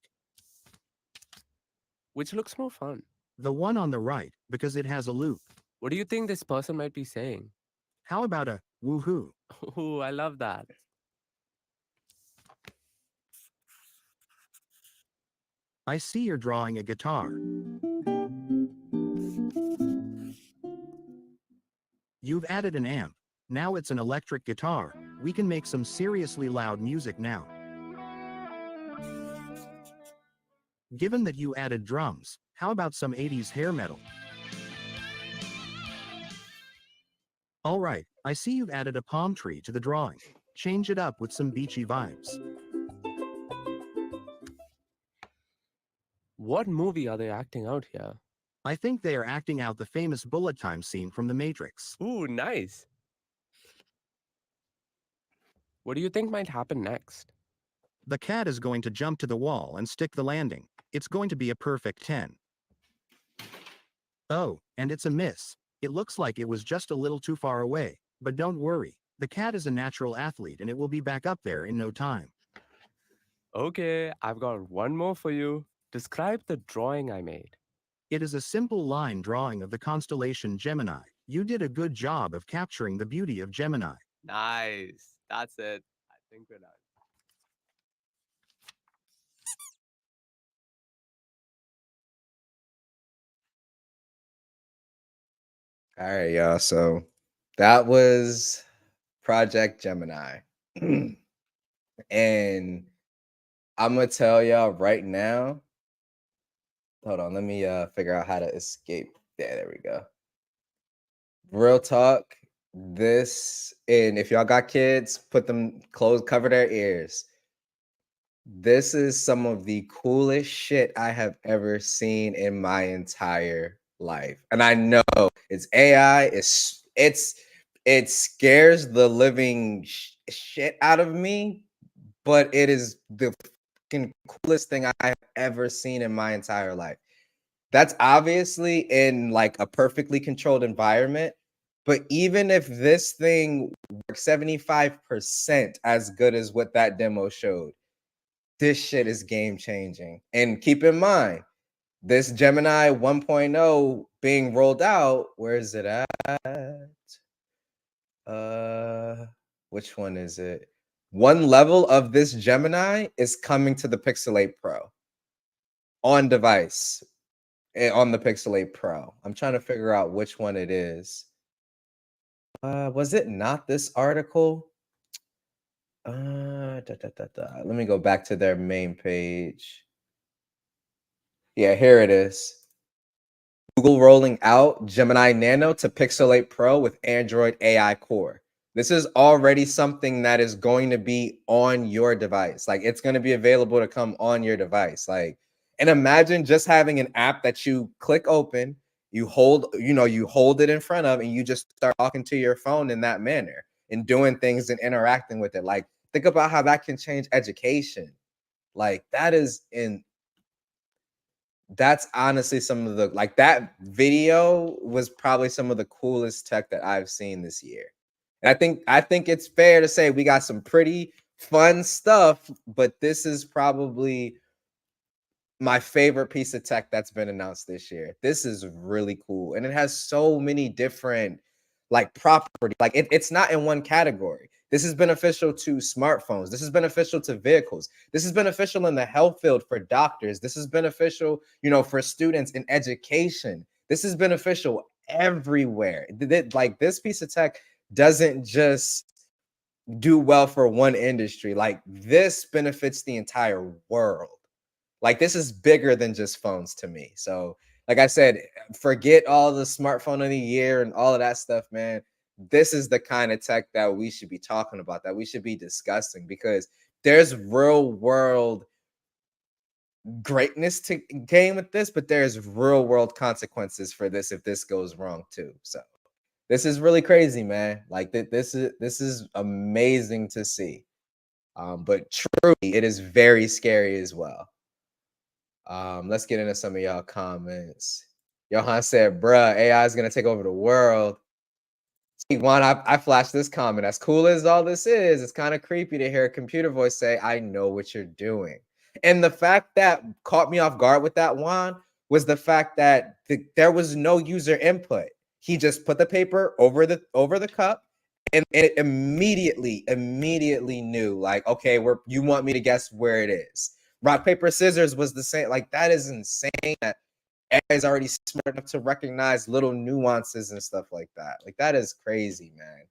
Which looks more fun? The one on the right, because it has a loop. What do you think this person might be saying? How about a woohoo? Oh, I love that. I see you're drawing a guitar. You've added an amp. Now it's an electric guitar. We can make some seriously loud music now. Given that you added drums, how about some 80s hair metal? Alright, I see you've added a palm tree to the drawing. Change it up with some beachy vibes. What movie are they acting out here? I think they are acting out the famous bullet time scene from The Matrix. Ooh, nice. What do you think might happen next? The cat is going to jump to the wall and stick the landing. It's going to be a perfect 10. Oh, and it's a miss. It looks like it was just a little too far away, but don't worry. The cat is a natural athlete and it will be back up there in no time. Okay, I've got one more for you. Describe the drawing I made. It is a simple line drawing of the constellation Gemini. You did a good job of capturing the beauty of Gemini. Nice. That's it. I think we're done. All right, y'all. So that was Project Gemini. And I'm gonna tell y'all right now. Hold on, let me figure out how to escape. There we go. Real talk. This, and if y'all got kids, cover their ears. This is some of the coolest shit I have ever seen in my entire life. And I know it's AI, it scares the living shit out of me, but it is the fucking coolest thing I have ever seen in my entire life. That's obviously in like a perfectly controlled environment. But even if this thing works 75% as good as what that demo showed, this shit is game changing. And keep in mind, this Gemini 1.0 being rolled out, where is it at? Which one is it? One level of this Gemini is coming to the Pixel 8 Pro on device, on the Pixel 8 Pro. I'm trying to figure out which one it is. Was it not this article? Let me go back to their main page. Yeah, here it is. Google rolling out Gemini Nano to Pixel 8 Pro with Android AI Core. This is already something that is going to be on your device. Like, it's going to be available to come on your device. Like, and imagine just having an app that you click open, you hold it in front of, and you just start talking to your phone in that manner and doing things and interacting with it. Like, think about how that can change education. Like, that's honestly some of the, like, that video was probably some of the coolest tech that I've seen this year. And I think it's fair to say we got some pretty fun stuff, but this is probably my favorite piece of tech that's been announced this year. This is really cool. And it has so many different like property. Like it's not in one category. This is beneficial to smartphones. This is beneficial to vehicles. This is beneficial in the health field for doctors. This is beneficial, for students in education. This is beneficial everywhere. Like, this piece of tech doesn't just do well for one industry. Like, this benefits the entire world. Like, this is bigger than just phones to me. So, like I said, forget all the smartphone of the year and all of that stuff, man. This is the kind of tech that we should be talking about, that we should be discussing, because there's real world greatness to gain with this, but there's real world consequences for this if this goes wrong too. So this is really crazy, man. Like, this is amazing to see. But truly, it is very scary as well. Let's get into some of y'all comments. Johan said, bruh, AI is gonna take over the world. Juan, I flashed this comment. As cool as all this is, it's kind of creepy to hear a computer voice say, I know what you're doing. And the fact that caught me off guard with that, Juan, was the fact that there was no user input. He just put the paper over the cup, and it immediately knew, like, okay, you want me to guess where it is. Rock, paper, scissors was the same. Like, that is insane that AI is already smart enough to recognize little nuances and stuff like that. Like, that is crazy, man.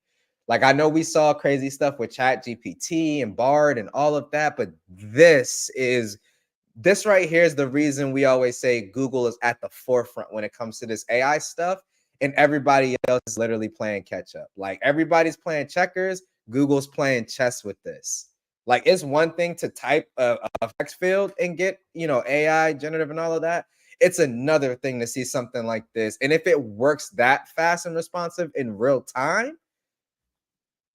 Like, I know we saw crazy stuff with Chat GPT and Bard and all of that, but this right here is the reason we always say Google is at the forefront when it comes to this AI stuff, and everybody else is literally playing catch up. Like, everybody's playing checkers, Google's playing chess with this. Like, it's one thing to type a text field and get, AI generative and all of that. It's another thing to see something like this. And if it works that fast and responsive in real time,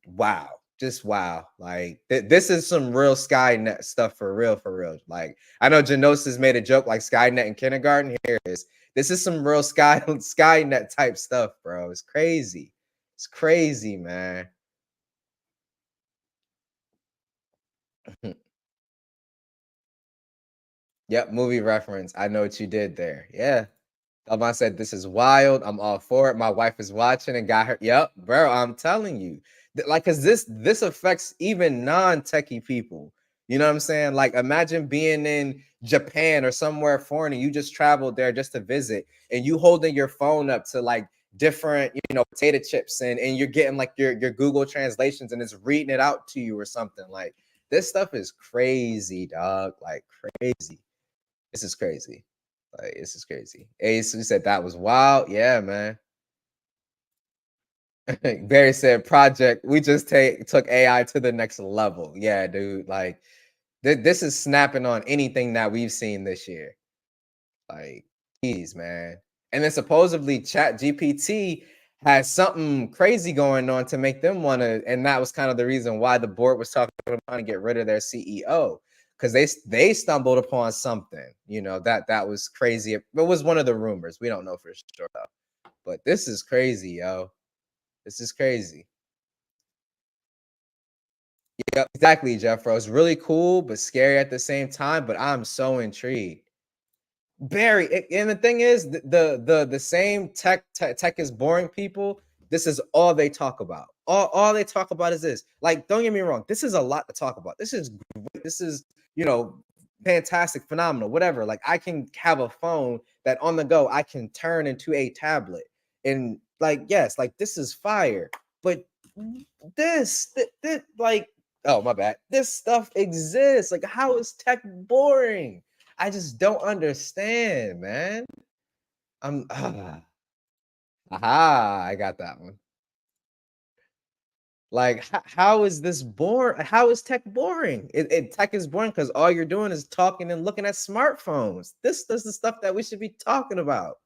wow. Just wow. Like, this is some real Skynet stuff for real, for real. Like, I know Genosis made a joke like Skynet in kindergarten. Here it is. This is some real Skynet type stuff, bro. It's crazy. It's crazy, man. Yep, movie reference. I know what you did there. Yeah. Alma said, this is wild. I'm all for it. My wife is watching and got her. Yep, bro, I'm telling you. Like, because this affects even non-techie people. You know what I'm saying? Like, imagine being in Japan or somewhere foreign and you just traveled there just to visit, and you holding your phone up to like different, potato chips, and you're getting like your Google translations and it's reading it out to you or something. Like, this stuff is crazy, dog. Like, crazy. This is crazy. Like, this is crazy. Ace, we said that was wild. Yeah, man. Barry said, project, we just took AI to the next level. Yeah, dude. Like, this is snapping on anything that we've seen this year. Like, geez, man. And then supposedly Chat GPT has something crazy going on to make them want to, and that was kind of the reason why the board was talking about trying to get rid of their CEO, because they stumbled upon something, that was crazy. It was one of the rumors. We don't know for sure though. But this is crazy, yo. This is crazy. Yeah, exactly, Jeffro. It's really cool, but scary at the same time. But I'm so intrigued. Barry, and the thing is, the same tech is boring people. This is all they talk about. All they talk about is this. Like, don't get me wrong, this is a lot to talk about. This is great. This is, fantastic, phenomenal, whatever. Like, I can have a phone that on the go I can turn into a tablet, and like, yes, like, this is fire. But this like, oh my bad, this stuff exists. Like, how is tech boring? I just don't understand, man. Aha, I got that one. Like, how is this boring? How is tech boring? Tech is boring because all you're doing is talking and looking at smartphones. This is the stuff that we should be talking about.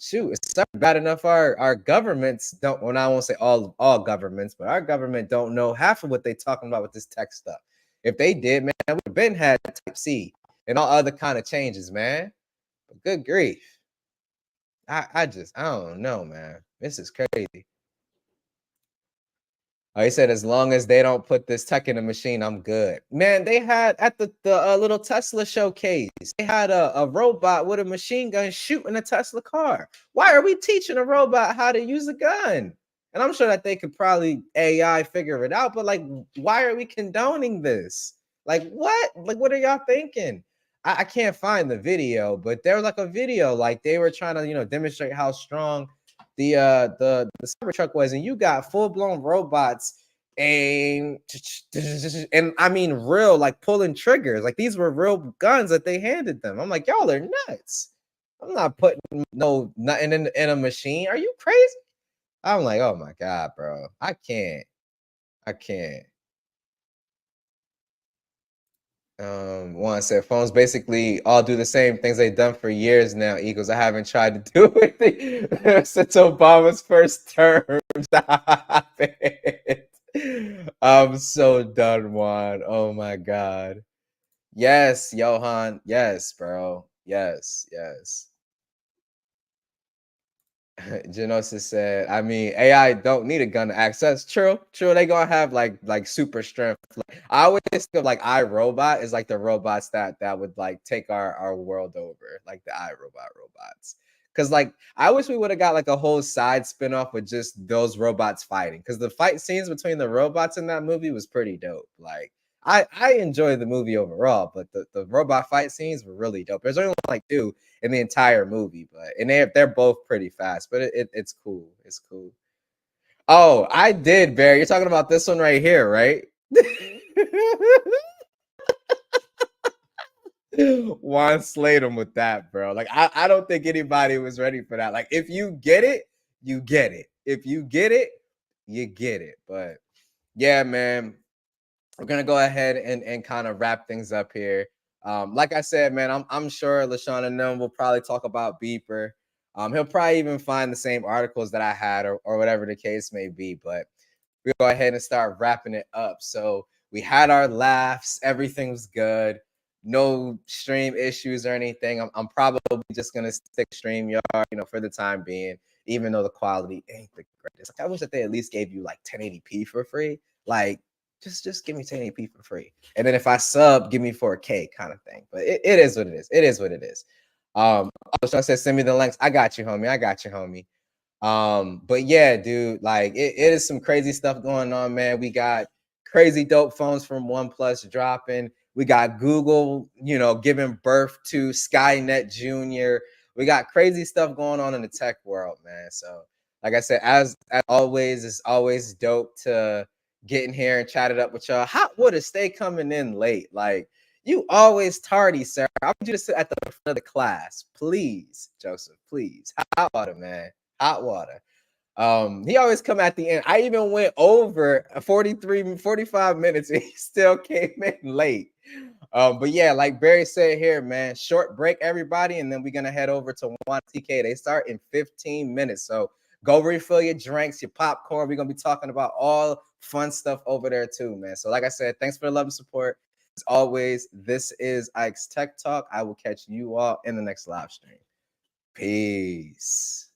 Shoot, it's bad enough our governments don't. Well, I won't say all governments, but our government don't know half of what they talking about with this tech stuff. If they did, man, we would have been had Type C and all other kind of changes, man. But good grief. I don't know, man. This is crazy. Oh, he said, as long as they don't put this tech in the machine, I'm good. Man, they had at the little Tesla showcase, they had a robot with a machine gun shooting a Tesla car. Why are we teaching a robot how to use a gun? And I'm sure that they could probably AI figure it out, but like, why are we condoning this? Like, what? Like, what are y'all thinking? I can't find the video, but there was like a video, like they were trying to, demonstrate how strong the Cybertruck was, and you got full-blown robots and I mean real, like pulling triggers. Like, these were real guns that they handed them. I'm like, y'all are nuts. I'm not putting nothing in a machine. Are you crazy? I'm like, oh my God, bro. I can't. One said, phones basically all do the same things they've done for years now. Eagles, I haven't tried to do it since Obama's first term. Stop it. I'm so done, Juan. Oh my God. Yes, Johan. Yes, bro. Yes. Genosis said, I mean, AI don't need a gun to access. True. They gonna have like super strength. Like, I always think of like iRobot is like the robots that would like take our world over, like the iRobot robots. Cause like I wish we would have got like a whole side spinoff with just those robots fighting. Cause the fight scenes between the robots in that movie was pretty dope. Like I enjoyed the movie overall, but the robot fight scenes were really dope. There's only like two in the entire movie, but and they're both pretty fast, but it's cool. It's cool. Oh, I did, Barry. You're talking about this one right here, right? Juan slayed him with that, bro. Like I don't think anybody was ready for that. Like if you get it, you get it. If you get it, you get it. But yeah, man, we're gonna go ahead and kind of wrap things up here. Like I said, man, I'm sure LaShawn and them will probably talk about Beeper. He'll probably even find the same articles that I had or whatever the case may be. But we'll go ahead and start wrapping it up. So we had our laughs, everything was good, no stream issues or anything. I'm probably just gonna stick StreamYard, for the time being, even though the quality ain't the greatest. Like, I wish that they at least gave you like 1080p for free. Like, just give me 1080p for free. And then if I sub, give me 4K kind of thing. But it is what it is. It is what it is. So I said, send me the links. I got you, homie. But yeah, dude, like it is some crazy stuff going on, man. We got crazy dope phones from OnePlus dropping. We got Google, giving birth to Skynet Junior. We got crazy stuff going on in the tech world, man. So, like I said, as always, it's always dope to get in here and chat it up with y'all. Hot water, stay coming in late. Like you always tardy, sir. I want you to sit at the front of the class, please, Joseph. Please, hot water, man. Hot water. He always come at the end. I even went over 45 minutes and he still came in late. But yeah, like Barry said here, man, short break, everybody, and then we're gonna head over to One TK. They start in 15 minutes. So go refill your drinks, your popcorn. We're gonna be talking about all fun stuff over there too, man. So, like I said, thanks for the love and support. As always, this is Ike's Tech Talk. I will catch you all in the next live stream. Peace.